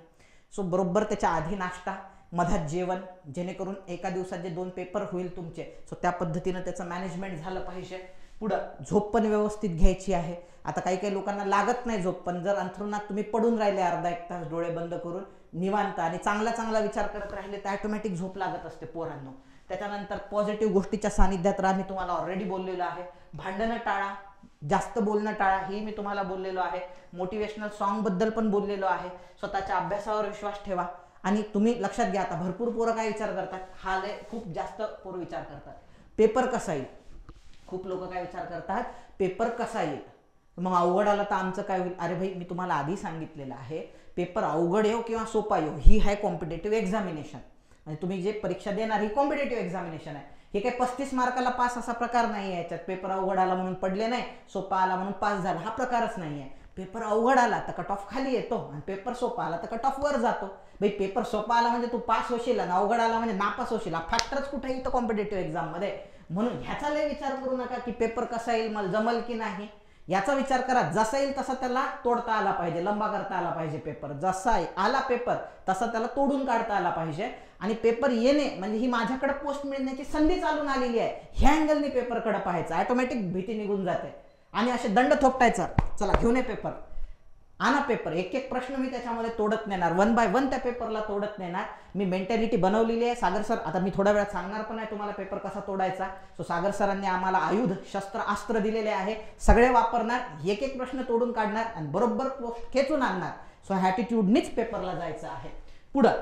सो बरोबर त्याच्या आधी नाश्ता, मधात जेवण, जेणेकरून एका दिवसात जे 2 पेपर होईल तुमचे, सो त्या पद्धतीनं त्याचं मॅनेजमेंट झालं पाहिजे. पुढं झोप पण व्यवस्थित घ्यायची आहे. आता काही लोकांना लागत नाही झोप, पण जर अंथरुणात तुम्ही पडून राहिले अर्धा 1 तास डोळे बंद करून निवांत आणि चांगला विचार करत राहिले तर ऑटोमॅटिक झोप लागत असते पोरांनो. त्याच्यानंतर पॉझिटिव्ह गोष्टीच्या सानिध्यात राहा, मी तुम्हाला ऑलरेडी बोललेलो आहे. भांडणं टाळा, जास्त बोलणं टाळा, ही मी तुम्हाला बोललेलो आहे. मोटिवेशनल सॉन्ग बद्दल पण बोललेलो आहे. स्वतःच्या अभ्यासावर विश्वास ठेवा. आणि तुम्ही लक्षात घ्या, आता भरपूर पोरं काय विचार करतात, हा लय खूप जास्त पोरं विचार करतात पेपर कसा येईल. खूप लोक काय विचार करतात, पेपर कसा येईल, मग अवघड आला तर आमचं काय होईल. अरे भाई, मी तुम्हाला आधी सांगितलेलं आहे, पेपर अवघड येऊ किंवा सोपा येऊ, ही आहे कॉम्पिटेटिव्ह एक्झामिनेशन. आणि तुम्ही जे परीक्षा देणार ही कॉम्पिटेटिव्ह एक्झामिनेशन आहे. हे काही 35 मार्काला पास असा प्रकार नाही आहे. याच्यात पेपर अवघड आला म्हणून पडले नाही, सोपा आला म्हणून पास झाला, हा प्रकारच नाही आहे. पेपर अवघड आला तर कट ऑफ खाली येतो आणि पेपर सोपा आला तर कट ऑफ वर जातो. भाई, पेपर सोपा आला म्हणजे तू पास होशील आणि अवघड आला म्हणजे नापास होशील, हा फॅक्टरच कुठे येतो कॉम्पिटेटिव्ह एक्झाम मध्ये. म्हणून ह्याचा लय विचार करू नका की पेपर कसा येईल, मला जमल की नाही. याचा विचार करा, जसा येईल तसा त्याला तोडता आला पाहिजे, लंबा करता आला पाहिजे. पेपर जसा आला पेपर तसा त्याला तोडून काढता आला पाहिजे. आणि पेपर येणे म्हणजे ही माझ्याकडे पोस्ट मिळण्याची संधी चालून आलेली आहे, ह्या अँगलने पेपरकडे पाहायचं. ऑटोमॅटिक भीती निघून जाते आणि असे दंड थोपटायचा, चला घेऊन ये पेपर, आणा पेपर. एक एक प्रश्न मी त्याच्यामध्ये तोडत नेणार, 1 बाय 1 त्या पेपरला तोडत नेणार. मी मेंटॅलिटी बनवलेली आहे. सागर सर, आता मी थोड्या वेळात सांगणार पण आहे तुम्हाला पेपर कसा तोडायचा. सो सागर सरांनी आम्हाला आयुध, शस्त्र, अस्त्र दिलेले आहे, सगळे वापरणार, एक एक प्रश्न तोडून काढणार आणि बरोबर पोस्ट खेचून आणणार. सो ॲटिट्यूडनीच पेपरला जायचं आहे. पुढं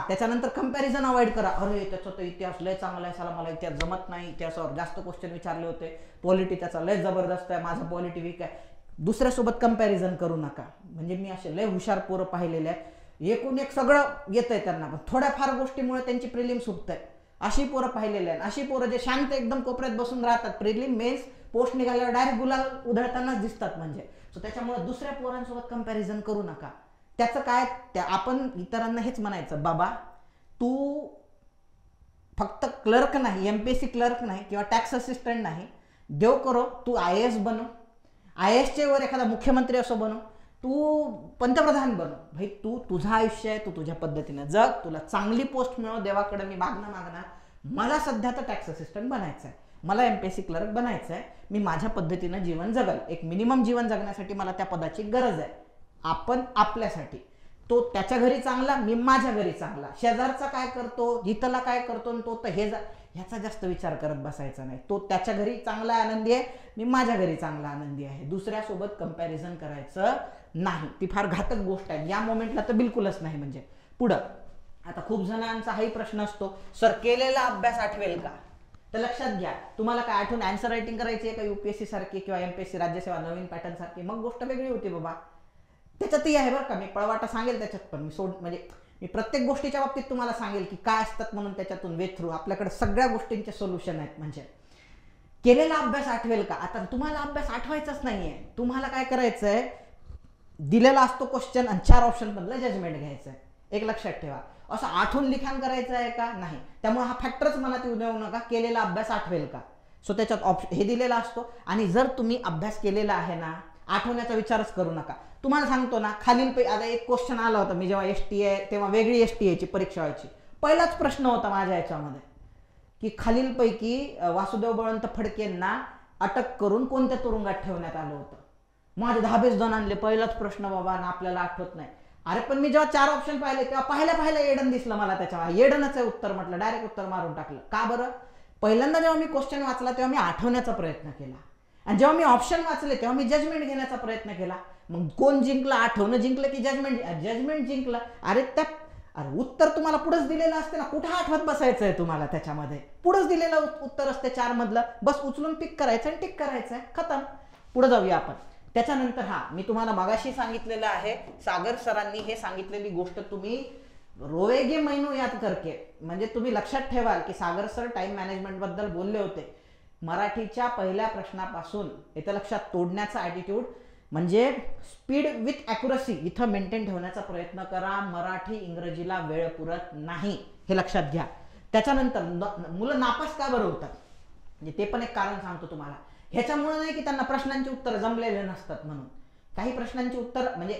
त्याच्यानंतर कंपॅरिझन अवॉइड करा. अरे त्याचा तर इतिहास लय चांगला आहे, साला मला इतिहास जमत नाही, इतिहासावर जास्त क्वेश्चन विचारले होते, पॉलिटी त्याचा लय जबरदस्त आहे, माझं पॉलिटी वीक आहे. दुसऱ्यासोबत कंपॅरिझन करू नका. म्हणजे मी असे लय हुशार पोरं पाहिलेले आहेत, एकूण एक सगळं येतंय त्यांना, पण थोड्याफार गोष्टीमुळे त्यांची प्रिलिम सुटतंय, अशी पोरं पाहिलेले आहेत. अशी पोरं जे शांत एकदम कोपऱ्यात बसून राहतात, प्रिलिम मेन्स पोस्ट निघाल्यावर डायरेक्ट गुलाल उधळतानाच दिसतात. म्हणजे सो त्याच्यामुळे दुसऱ्या पोरांसोबत कंपॅरिझन करू नका. त्याचं काय, आपण इतरांना हेच म्हणायचं, बाबा तू फक्त क्लर्क नाही, एमपीएससी क्लर्क नाही किंवा टॅक्स असिस्टंट नाही, देव करो तू IAS बनव, IASच्या वर एखादा मुख्यमंत्री असो बनव, तू पंतप्रधान बनव. भाई, तू तुझं आयुष्य आहे, तू तुझ्या पद्धतीनं जग, तुला चांगली पोस्ट मिळव, देवाकडे मी मागणार. मला सध्या तर टॅक्स असिस्टंट बनायचं आहे, मला एमपीएससी क्लर्क बनायचं आहे, मी माझ्या पद्धतीनं जीवन जगल. एक मिनिमम जीवन जगण्यासाठी मला त्या पदाची गरज आहे. आपण आपल्यासाठी, तो त्याच्या घरी चांगला, मी माझ्या घरी चांगला, शेजारचा काय करतो, जिथला काय करतो, तो तर ह्याचा जास्त विचार करत बसायचा नाही. तो त्याच्या घरी चांगला आनंदी आहे, मी माझ्या घरी चांगला आनंदी आहे. दुसऱ्यासोबत कंपॅरिझन करायचं नाही, ती फार घातक गोष्ट आहे. या मोमेंटला तर बिलकुलच नाही. म्हणजे पुढं आता खूप जणांचा हाही प्रश्न असतो, सर केलेला अभ्यास आठवेल का? तर लक्षात घ्या, तुम्हाला काय आठवून आन्सर रायटिंग करायची आहे का UPSC सारखी किंवा MPSC राज्यसेवा नवीन पॅटर्न सारखी, मग गोष्ट वेगळी होती बाबा. त्याच्यातही आहे बरं का, मी पळवाटा सांगेल त्याच्यात, पण म्हणजे मी प्रत्येक गोष्टीच्या बाबतीत तुम्हाला सांगेल की काय असतात म्हणून त्याच्यातून वे थ्रू. आपल्याकडे सगळ्या गोष्टींचे सोल्युशन आहेत. म्हणजे केलेला अभ्यास आठवेल का? आता तुम्हाला अभ्यास आठवायचाच नाहीये, तुम्हाला काय करायचंय, दिलेला असतो क्वेश्चन आणि 4 ऑप्शन मधलं जजमेंट घ्यायचं आहे. एक लक्षात ठेवा, असं आठवून लिखाण करायचं आहे का? नाही. त्यामुळे हा फॅक्टरच मनात येऊ देऊ नका, केलेला अभ्यास आठवेल का. सो त्याच्यात हे दिलेला असतो. आणि जर तुम्ही अभ्यास केलेला आहे ना, आठवण्याचा विचारच करू नका. तुम्हाला सांगतो ना, खालील आता एक क्वेश्चन आला होता, मी जेव्हा STA तेव्हा वेगळी STA ची परीक्षा व्हायची, पहिलाच प्रश्न होता माझ्या याच्यामध्ये की खालीलपैकी वासुदेव बळवंत फडकेंना अटक करून कोणत्या तुरुंगात ठेवण्यात आलं होतं. माझे 10-20 जण आणले, पहिलाच प्रश्न बाबा ना, आपल्याला आठवत नाही. अरे पण मी जेव्हा 4 ऑप्शन पाहिले तेव्हा पाहिल्या येडन दिसलं मला, त्याच्यावर येडनच आहे उत्तर, म्हटलं डायरेक्ट उत्तर मारून टाकलं. का बरं? पहिल्यांदा जेव्हा मी क्वेश्चन वाचला तेव्हा मी आठवण्याचा प्रयत्न केला, आणि जेव्हा मी ऑप्शन वाचले तेव्हा मी जजमेंट घेण्याचा प्रयत्न केला. मग कोण जिंकलं, आठवणं जिंकलं की जजमेंट जिंकलं? अरे उत्तर तुम्हाला पुढेच दिलेलं असते ना, कुठं आठवत बसायचं आहे तुम्हाला, त्याच्यामध्ये पुढेच दिलेलं उत्तर असते 4 मधलं, बस उचलून पिक करायचं आणि टिक करायचं आहे, खतम. पुढे जाऊया आपण. त्याच्यानंतर मी तुम्हाला मगाशी सांगितलेलं आहे, सागर सरांनी हे सांगितलेली गोष्ट तुम्ही रोवेगे महिनो याद करके, म्हणजे तुम्ही लक्षात ठेवाल की सागर सर टाइम मॅनेजमेंट बद्दल बोलले होते. मराठीच्या पहिल्या प्रश्नापासून इथं लक्षात तोडण्याचा ॲटिट्यूड, म्हणजे स्पीड विथ ॲक्युरसी इथं मेंटेन ठेवण्याचा प्रयत्न करा. मराठी इंग्रजीला वेळ पुरत नाही, हे लक्षात घ्या. त्याच्यानंतर मुलं नापास का बरं होतात, म्हणजे ते पण एक कारण सांगतो तुम्हाला. ह्याच्यामुळे नाही की त्यांना प्रश्नांची उत्तर जमलेले नसतात म्हणून. काही प्रश्नांची उत्तर, म्हणजे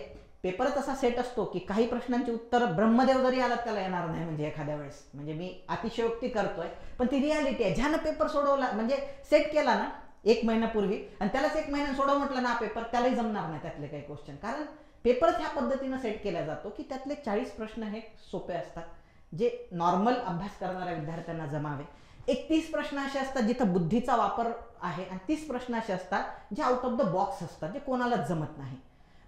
पेपरच असा सेट असतो की काही प्रश्नांची उत्तर ब्रह्मदेव जरी आला त्याला येणार नाही. म्हणजे एखाद्या वेळेस, म्हणजे मी अतिशयोक्ती करतोय पण ती रियालिटी आहे. ज्यानं पेपर सोडवला, म्हणजे सेट केला ना 1 महिन्यापूर्वी, आणि त्यालाच 1 महिन्यात सोडव म्हटलं ना पेपर, त्यालाही जमणार नाही त्यातले काही क्वेश्चन. कारण पेपरच ह्या पद्धतीनं सेट केला जातो की त्यातले 40 प्रश्न हे सोपे असतात, जे नॉर्मल अभ्यास करणाऱ्या विद्यार्थ्यांना जमावे. 31 प्रश्न असे असतात जिथं बुद्धीचा वापर आहे, आणि 30 प्रश्न असे असतात जे आउट ऑफ द बॉक्स असतात, जे कोणालाच जमत नाही.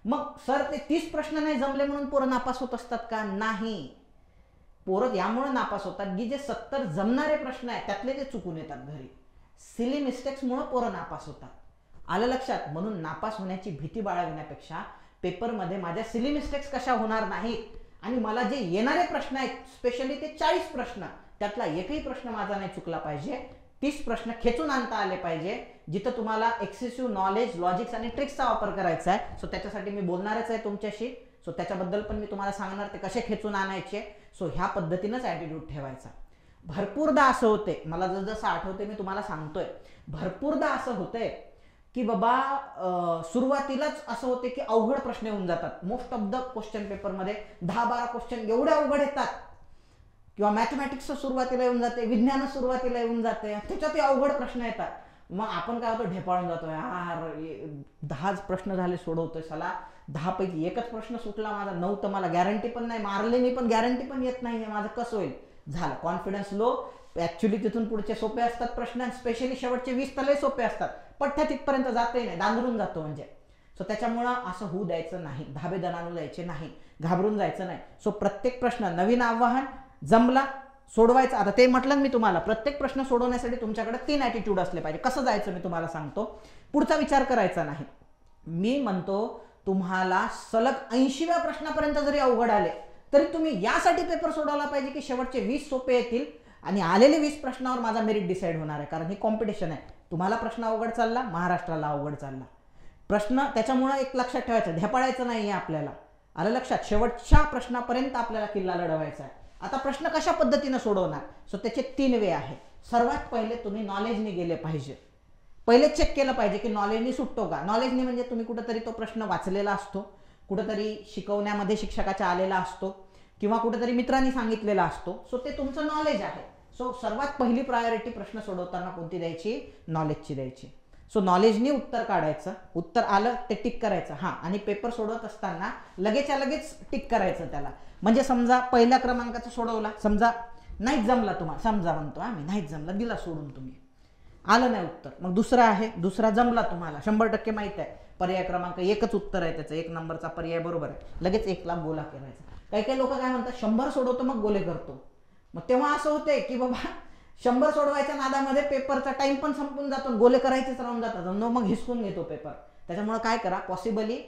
मग सर ते 30 प्रश्न नाही जमले म्हणून पोरं नापास होत असतात का? नाही. पोरं यामुळे नापास होतात की जे 70 जमणारे प्रश्न आहेत त्यातले ते चुकून येतात घरी. सिली मिस्टेक्समुळे पोरं नापास होतात. आलं लक्षात? म्हणून नापास होण्याची भीती बाळगण्यापेक्षा पेपरमध्ये माझ्या सिली मिस्टेक्स कशा होणार नाहीत आणि मला जे येणारे प्रश्न आहेत स्पेशली ते 40 प्रश्न त्यातला एकही प्रश्न माझा नाही चुकला पाहिजे. 30 प्रश्न खेचून आणता आले पाहिजे जिथं तुम्हाला एक्सेसिव्ह नॉलेज, लॉजिक्स आणि ट्रिक्सचा वापर करायचा आहे. सो त्याच्यासाठी मी बोलणारच आहे तुमच्याशी. सो त्याच्याबद्दल पण मी तुम्हाला सांगणार ते कसे खेचून आणायचे. सो ह्या पद्धतीनंच ॲटिट्यूड ठेवायचा. भरपूरदा असं होते, मला जसं आठवते मी तुम्हाला सांगतोय, भरपूरदा असं होतंय की बाबा सुरुवातीलाच असं होते की अवघड प्रश्न येऊन जातात. मोस्ट ऑफ द क्वेश्चन पेपरमध्ये 10-12 क्वेश्चन एवढे अवघड येतात किंवा मॅथमॅटिक्स सुरुवातीला येऊन जाते, विज्ञान सुरुवातीला येऊन जाते, त्याच्यात अवघड प्रश्न येतात. मग आपण काय होतो, ढेपाळून जातो, यार 10 प्रश्न झाले सोडवतोय, चला 10 पैकी एकच प्रश्न सुटला माझा, 9 तर मला गॅरंटी पण नाही, मारले मी पण गॅरंटी पण येत नाहीये, माझं कसं होईल. झालं कॉन्फिडन्स लो. ऍक्च्युली तिथून पुढचे सोपे असतात प्रश्न, स्पेशली शेवटचे 20 तर लय सोपे असतात. पठ्ठ्या तिथपर्यंत जातही नाही, दांगरून जातो म्हणजे. सो त्याच्यामुळं असं होऊ द्यायचं नाही, धाबे दणानू द्यायचे नाही, घाबरून जायचं नाही. सो प्रत्येक प्रश्न नवीन आव्हान, जमला सोडवायचं. आता ते म्हटलं मी तुम्हाला, प्रत्येक प्रश्न सोडवण्यासाठी तुमच्याकडे 3 ॲटिट्यूड असले पाहिजे. कसं जायचं मी तुम्हाला सांगतो. पुढचा विचार करायचा नाही. मी म्हणतो तुम्हाला सलग 80व्या प्रश्नापर्यंत जरी अवघड आले तरी तुम्ही यासाठी पेपर सोडवला पाहिजे की शेवटचे 20 सोपे येतील आणि आलेले 20 प्रश्नावर माझा मेरिट डिसाईड होणार आहे. कारण ही कॉम्पिटिशन आहे. तुम्हाला प्रश्न अवघड चालला, महाराष्ट्राला अवघड चालला प्रश्न. त्याच्यामुळे एक लक्षात ठेवायचं, ढेपाळायचं नाहीये आपल्याला. आलं लक्षात? शेवटच्या प्रश्नापर्यंत आपल्याला किल्ला लढवायचा आहे. आता प्रश्न कशा पद्धतीने सोडवणार. सो त्याचे 3 वे आहे. सर्वात पहिले तुम्ही नॉलेजने गेले पाहिजे. पहिले चेक केलं पाहिजे की नॉलेजनी सुटतो का. नॉलेजनी म्हणजे तुम्ही कुठेतरी तो प्रश्न वाचलेला असतो, कुठेतरी शिकवण्यामध्ये शिक्षकाच्या आलेला असतो किंवा कुठेतरी मित्रांनी सांगितलेला असतो. सो ते तुमचं नॉलेज आहे. सो सर्वात पहिली प्रायोरिटी प्रश्न सोडवताना कोणती द्यायची, नॉलेजची द्यायची. सो नॉलेजनी उत्तर काढायचं, उत्तर आलं ते टिक करायचं. हां, आणि पेपर सोडवत असताना लगेचच्या लगेच टिक करायचं त्याला. म्हणजे समजा पहिल्या क्रमांकाचा सोडवला, समजा नाहीच जमला तुम्हाला, समजा म्हणतो आम्ही नाहीच जमला, दिला सोडून, तुम्ही आलं नाही उत्तर. मग दुसरा आहे, दुसरा जमला तुम्हाला, 100% माहित आहे, पर्याय क्रमांक 1च उत्तर आहे त्याचं, 1 नंबरचा पर्याय बरोबर आहे, लगेच 1 ला गोला करायचा. काही काही लोक काय म्हणतात 100 सोडवतो मग गोले करतो. मग तेव्हा असं होतंय की बाबा 100 सोडवायच्या नादामध्ये पेपरचा टाइम पण संपून जातो, गोले करायचेच राहून जातात, मग हिसकून घेतो पेपर. त्याच्यामुळे काय करा, पॉसिबली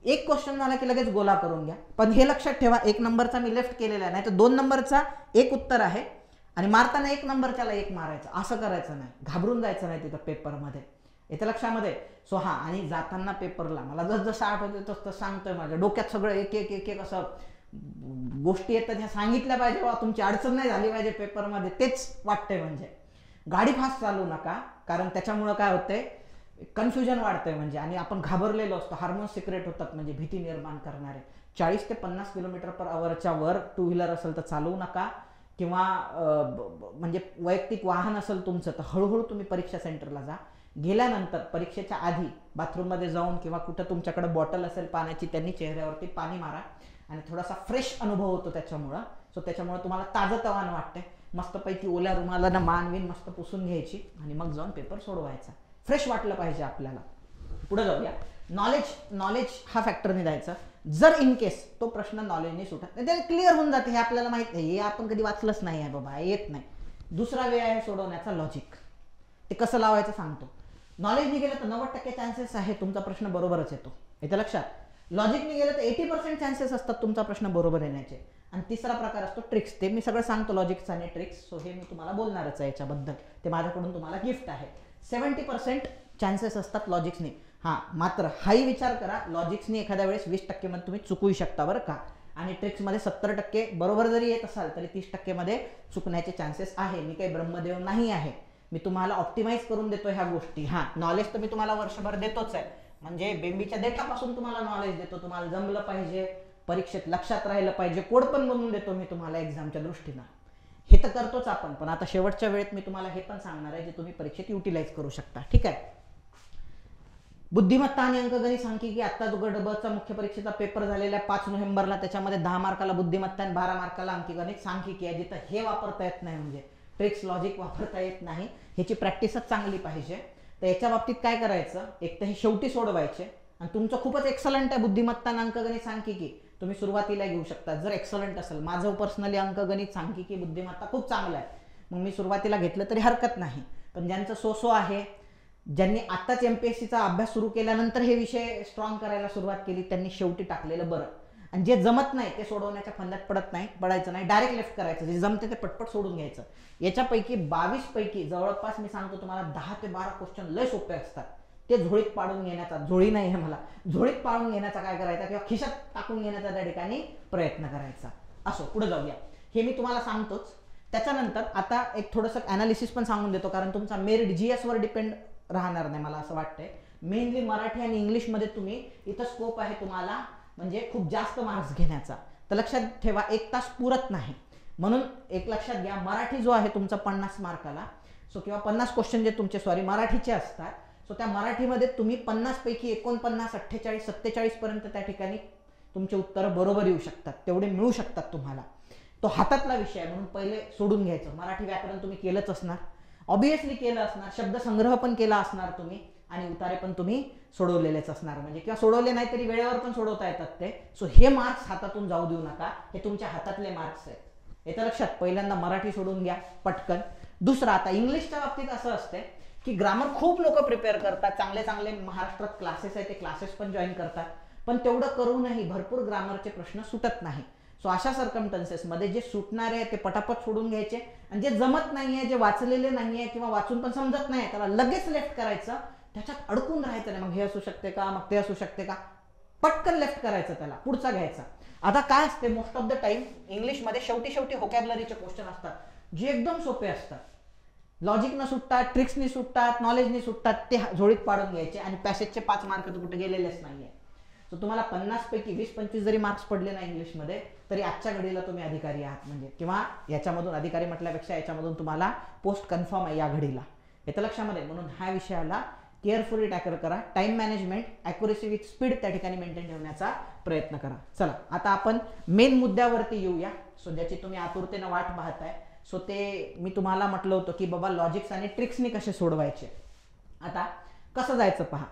1 क्वेश्चन झाला की लगेच गोला करून घ्या. पण हे लक्षात ठेवा, 1 नंबरचा मी लेफ्ट केलेला आहे, नाही तर 2 नंबरचा 1 उत्तर आहे आणि मारताना 1 नंबरच्याला 1 मारायचं. असं करायचं नाही, घाबरून जायचं नाही तिथं पेपरमध्ये. येतं लक्षामध्ये. सो हां, आणि जाताना पेपरला मला जसं आठवतं तसं सांगतोय, माझ्या डोक्यात सगळं एक एक एक एक असं गोष्टी येतात, ह्या सांगितल्या पाहिजे बा, तुमची अडचण नाही झाली पाहिजे पेपरमध्ये, तेच वाटतंय. म्हणजे गाडी फास्ट चालू नका, कारण त्याच्यामुळं काय होतंय, कन्फ्युजन वाढतंय म्हणजे, आणि आपण घाबरलेलो असतो, हार्मोन सिक्रेट होतात म्हणजे भीती निर्माण करणारे. 40 ते 50 km/h वर 2 व्हीलर असेल तर चालवू नका, किंवा म्हणजे वैयक्तिक वाहन असेल तुमचं तर हळूहळू तुम्ही परीक्षा सेंटरला जा. गेल्यानंतर परीक्षेच्या आधी बाथरूममध्ये जाऊन किंवा कुठं तुमच्याकडे बॉटल असेल पाण्याची, त्यांनी चेहऱ्यावरती पाणी मारा आणि थोडासा फ्रेश अनुभव होतो त्याच्यामुळं. सो त्याच्यामुळे तुम्हाला ताजंतवानं वाटतंय. मस्तपैकी ओल्या रुमालानं मानवीन मस्त पुसून घ्यायची आणि मग जाऊन पेपर सोडवायचा. फ्रेश वाटलं पाहिजे आपल्याला. पुढे जाऊया. नॉलेज हा फॅक्टरने द्यायचा. जर इन केस तो प्रश्न नॉलेजने सुटत नाही, क्लिअर होऊन जाते, हे आपल्याला माहित नाही, हे आपण कधी वाचलंच नाही आहे बाबा, येत नाही. दुसरा वे आहे सोडवण्याचा लॉजिक. ते कसं लावायचं सांगतो. नॉलेजने गेलं तर 90% चान्सेस आहे तुमचा प्रश्न बरोबरच येतो, येतं लक्षात. लॉजिकने गेलं तर 80% चान्सेस असतात तुमचा प्रश्न बरोबर येण्याचे. आणि तिसरा प्रकार असतो ट्रिक्स. ते मी सगळं सांगतो, लॉजिक्स आणि ट्रिक्स. सो हे मी तुम्हाला बोलणारच आहे याच्याबद्दल, ते माझ्याकडून तुम्हाला गिफ्ट आहे. 70% चान्सेस असतात लॉजिक्सने. हां, मात्र हाही विचार करा, लॉजिक्सने एखाद्या वेळेस 20% मध्ये तुम्ही चुकू शकता बरं का. आणि ट्रिक्समध्ये 70% बरोबर जरी येत असाल तरी 30% मध्ये चुकण्याचे चान्सेस आहे. मी काही ब्रह्मदेव नाही आहे, मी तुम्हाला ऑप्टिमाइज करून देतो ह्या गोष्टी. हां, नॉलेज तर मी तुम्हाला वर्षभर देतोच आहे, म्हणजे बेंबीच्या देठापासून तुम्हाला नॉलेज देतो. तुम्हाला जमलं पाहिजे, परीक्षेत लक्षात राहिलं पाहिजे, कोड पण बनवून देतो मी तुम्हाला एक्झामच्या दृष्टीनं. हे तर करतोच आपण, पण आता शेवटच्या वेळेत मी तुम्हाला हे पण सांगणार आहे जे तुम्ही परीक्षेत युटिलाइज करू शकता. ठीक आहे. बुद्धिमत्ता आणि अंकगणित सांख्यिकी. आता जो गडबचा मुख्य परीक्षेचा पेपर झालेला आहे 5 नोव्हेंबरला, त्याच्यामध्ये 10 मार्काला बुद्धिमत्ता आणि 12 मार्काला अंकगणित सांख्यिकी आहे. जिथं हे वापरता येत नाही, म्हणजे ट्रिक्स लॉजिक वापरता येत नाही, ह्याची प्रॅक्टिसच चांगली पाहिजे. तर याच्या बाबतीत काय करायचं, एक तर हे शेवटी सोडवायचे, आणि तुमचं खूपच एक्सलंट आहे बुद्धिमत्ता आणि अंकगणित सांख्यिकी, तुम्ही सुरुवातीला घेऊ शकता जर एक्सलंट असेल. माझं पर्सनली अंकगणित सांख्यिकी बुद्धिमत्ता खूप चांगलं आहे, मग मी सुरुवातीला घेतलं तरी हरकत नाही. पण ज्यांचं सो आहे, ज्यांनी आत्ताच MPSCचा अभ्यास सुरू केल्यानंतर हे विषय स्ट्रॉंग करायला सुरुवात केली, त्यांनी शेवटी टाकलेलं बरं. आणि जे जमत नाही ते सोडवण्याच्या फंद्यात पडायचं नाही, डायरेक्ट लेफ्ट करायचं. जे जमते ते पटपट सोडून घ्यायचं. याच्यापैकी 22 पैकी जवळपास मी सांगतो तुम्हाला 10 ते 12 क्वेश्चन लय सोपे असतात. ते झोळीत पाडून घेण्याचा, झोळी नाही आहे मला, झोळीत पाडून घेण्याचा काय करायचा किंवा खिशात टाकून घेण्याचा त्या ठिकाणी प्रयत्न करायचा. असो, पुढे जाऊया. हे मी तुम्हाला सांगतोच. त्याच्यानंतर आता एक थोडंसं अनालिसिस पण सांगून देतो, कारण तुमचा मेरिट GS वर डिपेंड राहणार नाही मला असं वाटतंय. मेनली मराठी आणि इंग्लिशमध्ये तुम्ही इथं स्कोप आहे तुम्हाला म्हणजे खूप जास्त मार्क्स घेण्याचा. तर लक्षात ठेवा 1 तास पुरत नाही, म्हणून एक लक्षात घ्या, मराठी जो आहे तुमचा 50 मार्काला किंवा 50 क्वेश्चन जे तुमचे मराठीचे असतात, त्या मराठीमध्ये तुम्ही 50 पैकी 49, 48, 47 पर्यंत त्या ठिकाणी तुमचे उत्तर बरोबर येऊ शकतात, तेवढे मिळू शकतात तुम्हाला. तो हातातला विषय आहे, म्हणून पहिले सोडून घ्यायचं. मराठी व्याकरण तुम्ही केलंच असणार, ऑब्विसली केलं असणार, शब्दसंग्रह पण केला असणार तुम्ही, आणि उतारे पण तुम्ही सोडवलेलेच असणार, म्हणजे किंवा सोडवले नाही तरी वेळेवर पण सोडवता येतात ते. हे मार्क्स हातातून जाऊ देऊ नका, हे तुमच्या हातातले मार्क्स आहेत. येतं लक्षात. पहिल्यांदा मराठी सोडून घ्या पटकन. दुसरं, आता इंग्लिशच्या बाबतीत असं असते की ग्रामर खूप लोक प्रिपेअर करतात, चांगले चांगले महाराष्ट्रात क्लासेस आहेत, ते क्लासेस पण जॉईन करतात, पण तेवढं करूनही भरपूर ग्रामरचे प्रश्न सुटत नाही. अशा सर्कमस्टन्सेसमध्ये जे सुटणारे आहे ते पटापट सोडून घ्यायचे, आणि जे जमत नाहीये, जे वाचलेले नाहीये किंवा वाचून पण समजत नाही, त्याला लगेच लेफ्ट करायचं, त्याच्यात अडकून राहायचं नाही. मग हे असू शकते का, मग ते असू शकते का, पटकन लेफ्ट करायचं, त्याला पुढचा घ्यायचा. आता काय असते, मोस्ट ऑफ द टाइम इंग्लिशमध्ये शेवटी व्होकॅब्युलरीचे क्वेश्चन असतात जे एकदम सोपे असतात, लॉजिकनं सुटतात, ट्रिक्सनी सुटतात, नॉलेजनी सुटतात, ते झोळीत पाडून घ्यायचे, आणि पॅसेजचे 5 मार्क तर कुठे गेलेलेच नाहीये. तुम्हाला 50 पैकी 20-25 जरी मार्क्स पडले ना इंग्लिशमध्ये, तरी आजच्या घडीला तुम्ही अधिकारी आहात, म्हणजे किंवा याच्यामधून अधिकारी म्हटल्यापेक्षा याच्यामधून तुम्हाला पोस्ट कन्फर्म आहे या घडीला. येतं लक्षामध्ये. म्हणून ह्या विषयाला केअरफुली टॅकल करा. Time management, accuracy with speed त्या ठिकाणी मेंटेन ठेवण्याचा प्रयत्न करा. चला आता आपण मेन मुद्द्यावरती येऊया, ज्याची तुम्ही आतुरतेनं वाट पाहताय. ते मी तुम्हाला म्हटलं होतं की बाबा लॉजिक्स आणि ट्रिक्सनी कसे सोडवायचे. आता कसं जायचं पहा.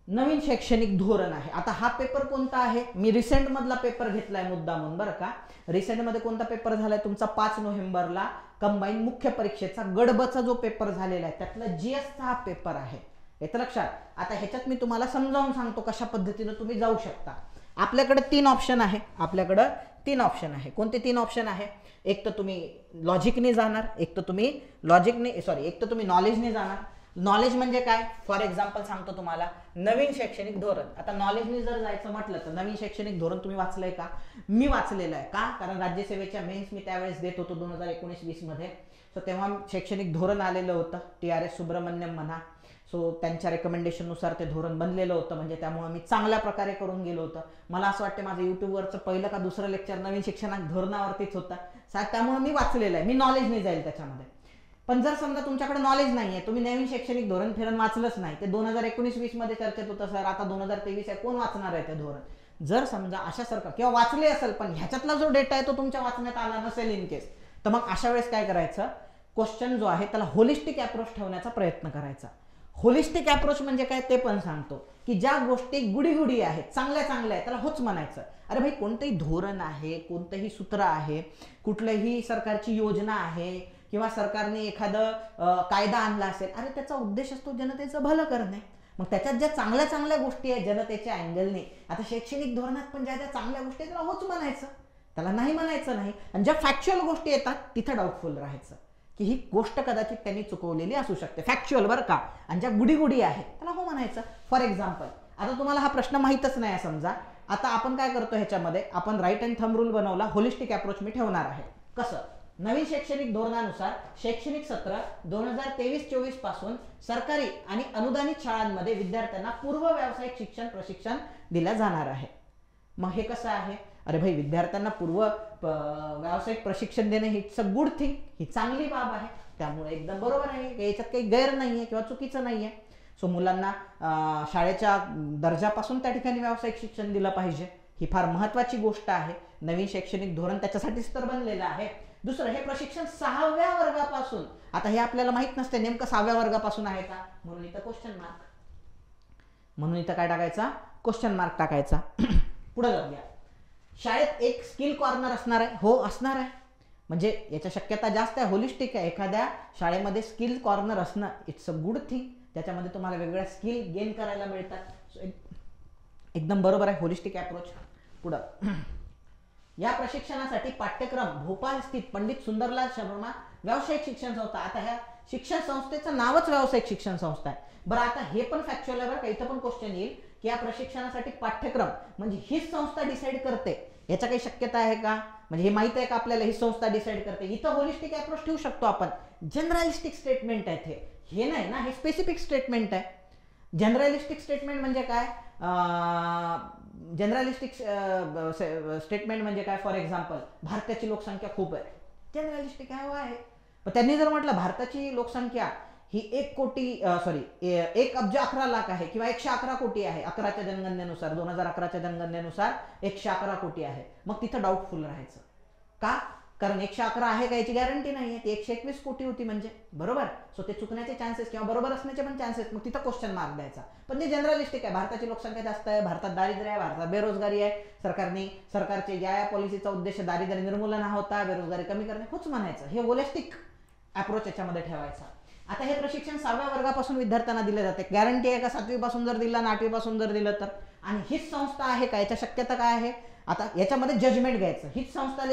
नवीन शैक्षणिक धोरण आहे. आता हा पेपर कोणता आहे, मी रिसेंट मधला पेपर घेतलाय मुद्दामून बरं का. रिसेंट मध्ये कोणता पेपर झालाय तुमचा 5 नोव्हेंबरला कंबाईन मुख्य परीक्षेचा गडबचा जो पेपर झालेला आहे त्यातला GSचा हा पेपर आहे. येतं लक्षात. आता ह्याच्यात मी तुम्हाला समजावून सांगतो कशा पद्धतीने तुम्ही जाऊ शकता. आपल्याकडे 3 ऑप्शन आहे. कोणते 3 ऑप्शन आहे. एक तर तुम्ही लॉजिकने जाणार, एक तर तुम्ही नॉलेजने जाणार. नॉलेज म्हणजे काय, फॉर एक्झाम्पल सांगतो तुम्हाला, नवीन शैक्षणिक धोरण. आता नॉलेजने जर जायचं म्हटलं तर नवीन शैक्षणिक धोरण तुम्ही वाचलंय का. मी वाचलेलं आहे. का, कारण राज्यसेवेच्या मेन्स मी त्यावेळेस देत होतो 2019-20 मध्ये. तेव्हा शैक्षणिक धोरण आलेलं होतं, TRS सुब्रमण्यम म्हणा. त्यांच्या रेकमेंडेशननुसार ते धोरण बनलेलं होतं, म्हणजे त्यामुळे मी चांगल्या प्रकारे करून गेलो होतं. मला असं वाटतं माझं युट्यूबवरचं पहिलं का दुसरं लेक्चर नवीन शिक्षण धोरणावरतीच होतं, त्यामुळे मी वाचलेलं आहे. मी नॉलेजने जाईल त्याच्यामध्ये. पण जर समजा तुमच्याकडे नॉलेज नाहीये, तुम्ही नवीन शैक्षणिक धोरण फिरून वाचलंच नाही, ते 2019-20 मध्ये चर्चेत होतं सर, आता 2023 आहे, कोण वाचणार आहे ते धोरण. जर समजा अशा सरकार किंवा वाचले असेल पण ह्याच्यातला जो डेटा आहे तो तुमच्या वाचण्यात आला नसेल इन केस, तर मग अशा वेळेस काय करायचं, क्वेश्चन जो आहे त्याला होलिस्टिक अप्रोच ठेवण्याचा प्रयत्न करायचा. होलिस्टिक अप्रोच म्हणजे काय ते पण सांगतो, की ज्या गोष्टी गुडी आहेत, चांगल्या आहेत, त्याला होच म्हणायचं. अरे भाई, कोणतंही धोरण आहे, कोणतंही सूत्र आहे, कुठलीही सरकारची योजना आहे किंवा सरकारने एखादं कायदा आणला असेल, अरे त्याचा उद्देश असतो जनतेचं भलं करणे. मग त्याच्यात ज्या चांगल्या गोष्टी आहेत जनतेच्या अँगलने, आता शैक्षणिक धोरणात पण ज्या चांगल्या गोष्टी त्याला होच म्हणायचं, त्याला नाही म्हणायचं नाही. आणि ज्या फॅक्च्युअल गोष्टी येतात तिथं डाऊटफुल राहायचं, की ही गोष्ट कदाचित त्यांनी चुकवलेली असू शकते, फॅक्च्युअल बरं का. आणि ज्या गुडी आहेत त्याला हो म्हणायचं. फॉर एक्झाम्पल, आता तुम्हाला हा प्रश्न माहीतच नाही समजा, आता आपण काय करतो ह्याच्यामध्ये, आपण राईट अँड थंब रूल बनवला, होलिस्टिक अप्रोच मी ठेवणार आहे. कसं, नवीन शैक्षणिक धोरणानुसार शैक्षणिक सत्र 2023-24 पासून सरकारी आणि अनुदानित शाळांमध्ये विद्यार्थ्यांना पूर्व व्यावसायिक शिक्षण प्रशिक्षण दिलं जाणार आहे. मग हे कसं आहे, अरे भाई, विद्यार्थ्यांना पूर्व व्यावसायिक प्रशिक्षण देणे ही इट्स अ गुड थिंग, ही चांगली बाब आहे, त्यामुळे एकदम बरोबर आहे, याच्यात काही गैर नाहीये किंवा चुकीचं नाहीये. मुलांना शाळेच्या दर्जापासून त्या ठिकाणी व्यावसायिक शिक्षण दिलं पाहिजे, ही फार महत्वाची गोष्ट आहे. नवीन शैक्षणिक धोरण त्याच्यासाठीच तर बनलेलं आहे. दुसरं, हे प्रशिक्षण 6व्या वर्गापासून, आता हे आपल्याला माहित नसते नेमकं 6व्या वर्गापासून आहे का, म्हणून इथं क्वेश्चन मार्क, म्हणून इथं काय टाकायचा, क्वेश्चन मार्क टाकायचा. पुढे जाऊया. शाळेत एक स्किल कॉर्नर असणार आहे? हो असणार आहे. म्हणजे याच्या शक्यता जास्त आहे, होलिस्टिक आहे. एखाद्या शाळेमध्ये स्किल कॉर्नर असणं इट्स अ गुड थिंग. त्याच्यामध्ये तुम्हाला वेगवेगळ्या स्किल गेन करायला मिळतात. एकदम बरोबर आहे, होलिस्टिक अप्रोच. पुढं या प्रशिक्षणासाठी पाठ्यक्रम भोपाळ स्थित पंडित सुंदरलाल शर्मा व्यावसायिक शिक्षण संस्था. आता ह्या शिक्षण संस्थेचं नावच व्यावसायिक शिक्षण संस्था आहे. बरं आता हे पण फॅक्च्युअल आहे बरं का, इथं पण क्वेश्चन येईल की या प्रशिक्षणासाठी पाठ्यक्रम म्हणजे हीच संस्था डिसाईड करते, याच्या काही शक्यता आहे का? म्हणजे हे माहित आहे का आपल्याला ही संस्था डिसाईड करते? इथं होलिस्टिक अप्रोच ठेवू शकतो आपण. जनरलिस्टिक स्टेटमेंट आहे हे नाही ना, हे स्पेसिफिक स्टेटमेंट आहे. जनरलिस्टिक स्टेटमेंट म्हणजे काय? जनरलिस्टिक स्टेटमेंट म्हणजे काय? फॉर एक्झाम्पल भारताची लोकसंख्या खूप आहे, जनरलिस्टिक आहे. पण त्यांनी जर म्हटलं भारताची लोकसंख्या ही 1 अब्ज 11 लाख आहे किंवा 111 कोटी आहे 11च्या जनगणनेनुसार, 2011च्या जनगणनेनुसार 111 कोटी आहे, मग तिथं डाऊटफुल राहायचं. का? कारण 111 आहे का याची गॅरंटी नाही आहे. ती 121 कोटी होती म्हणजे, बरोबर. सो ते चुकण्याचे चान्सेस किंवा बरोबर असण्याचे पण चान्सेस, मग तिथं क्वेश्चन मार्क द्यायचा. पण ते जनरलिस्टिक आहे. भारताची लोकसंख्या जास्त आहे, भारतात दारिद्र्य आहे, भारतात बेरोजगारी आहे, सरकारचे या पॉलिसीचा उद्देश दारिद्र्य निर्मूलन हा होता, बेरोजगारी कमी करणे, होच म्हणायचं. हे होलिस्टिक अप्रोच याच्यामध्ये ठेवायचा. आता हे प्रशिक्षण 6व्या वर्गापासून विद्यार्थ्यांना दिले जाते. गॅरंटी आहे का 7वी पासून जर दिलं आणि 8वी पासून जर दिलं तर? आणि हीच संस्था आहे का? याच्या शक्यता काय आहे? आता याच्यामध्ये जजमेंट घ्यायचं. हीच संस्था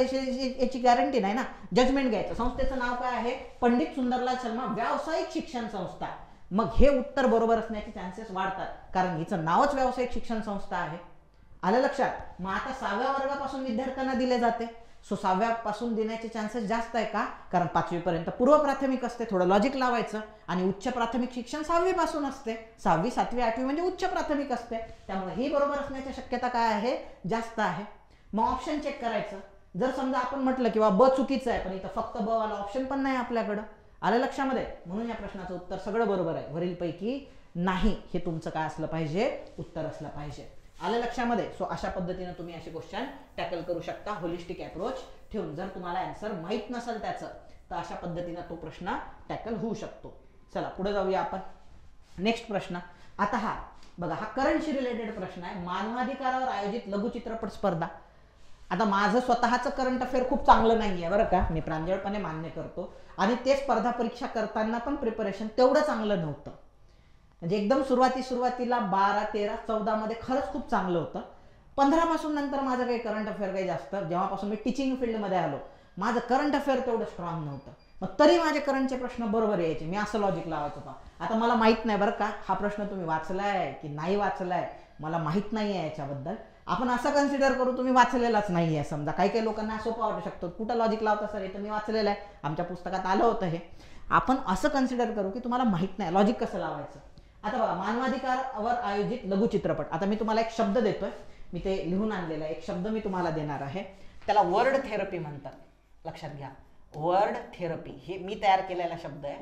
याची गॅरंटी नाही ना, जजमेंट घ्यायचं. संस्थेचं नाव काय आहे? पंडित सुंदरलाल शर्मा व्यावसायिक शिक्षण संस्था. मग हे उत्तर बरोबर असण्याचे चान्सेस वाढतात, कारण हिचं नावच व्यावसायिक शिक्षण संस्था आहे. आलं लक्षात? मग आता 6व्या वर्गापासून विद्यार्थ्यांना दिले जाते. सो 6व्या पासून देण्याचे चान्सेस जास्त आहे का? कारण 5वी पर्यंत पूर्व प्राथमिक असते, थोडं लॉजिक लावायचं. आणि उच्च प्राथमिक शिक्षण 6वी पासून असते. 6वी 7वी 8वी म्हणजे उच्च प्राथमिक असते. त्यामुळे ही बरोबर असण्याची शक्यता काय आहे? जास्त आहे. मग ऑप्शन चेक करायचं. जर समजा आपण म्हटलं किंवा ब चुकीचं आहे, पण इथं फक्त ब वाला ऑप्शन पण नाही आपल्याकडं. आलं लक्षामध्ये? म्हणून या प्रश्नाचं उत्तर सगळं बरोबर आहे. वरीलपैकी नाही हे तुमचं काय असलं पाहिजे? उत्तर असलं पाहिजे. आलं लक्षामध्ये? सो अशा पद्धतीने तुम्ही असे क्वेश्चन टॅकल करू शकता होलिस्टिक अप्रोच ठेवून. जर तुम्हाला आन्सर माहित नसेल त्याचं, तर अशा पद्धतीने तो प्रश्न टॅकल होऊ शकतो. चला पुढे जाऊया आपण. नेक्स्ट प्रश्न. आता हा बघा, हा करंटशी रिलेटेड प्रश्न आहे. मानवाधिकारावर आयोजित लघुचित्रपट स्पर्धा. आता माझं स्वतःचं करंट अफेअर खूप चांगलं नाहीये बरं का, मी प्रांजळपणे मान्य करतो. आणि ते स्पर्धा परीक्षा करताना पण प्रिपरेशन तेवढं चांगलं नव्हतं. म्हणजे एकदम सुरुवातीला 12, 13, 14 मध्ये खरंच खूप चांगलं होतं. 15 पासून नंतर माझं काही करंट अफेअर काही जास्त, जेव्हापासून मी टीचिंग फील्डमध्ये आलो, माझं करंट अफेअर तेवढं स्ट्रॉंग नव्हतं. मग तरी माझे करंटचे प्रश्न बरोबर यायचे. मी असं लॉजिक लावायचो पहा. आता मला माहित नाही बरं का, हा प्रश्न तुम्ही वाचलाय की नाही वाचलाय मला माहित नाही आहे याच्याबद्दल. आपण असं कन्सिडर करू तुम्ही वाचलेलाच नाही आहे. समजा काही काही लोकांना सोपं वाटू शकतो, कुठं लॉजिक लावता सर, हे तर मी वाचलेलं आहे, आमच्या पुस्तकात आलं होतं हे. आपण असं कन्सिडर करू की तुम्हाला माहित नाही लॉजिक कसं लावायचं. आता बघा, मानवाधिकारावर आयोजित लघुचित्रपट. आता मी तुम्हाला एक शब्द देतोय, मी ते लिहून आणलेला आहे. एक शब्द मी तुम्हाला देणार आहे, त्याला वर्ड थेरपी म्हणतात. लक्षात घ्या, वर्ड थेरपी हे मी तयार केलेला शब्द आहे,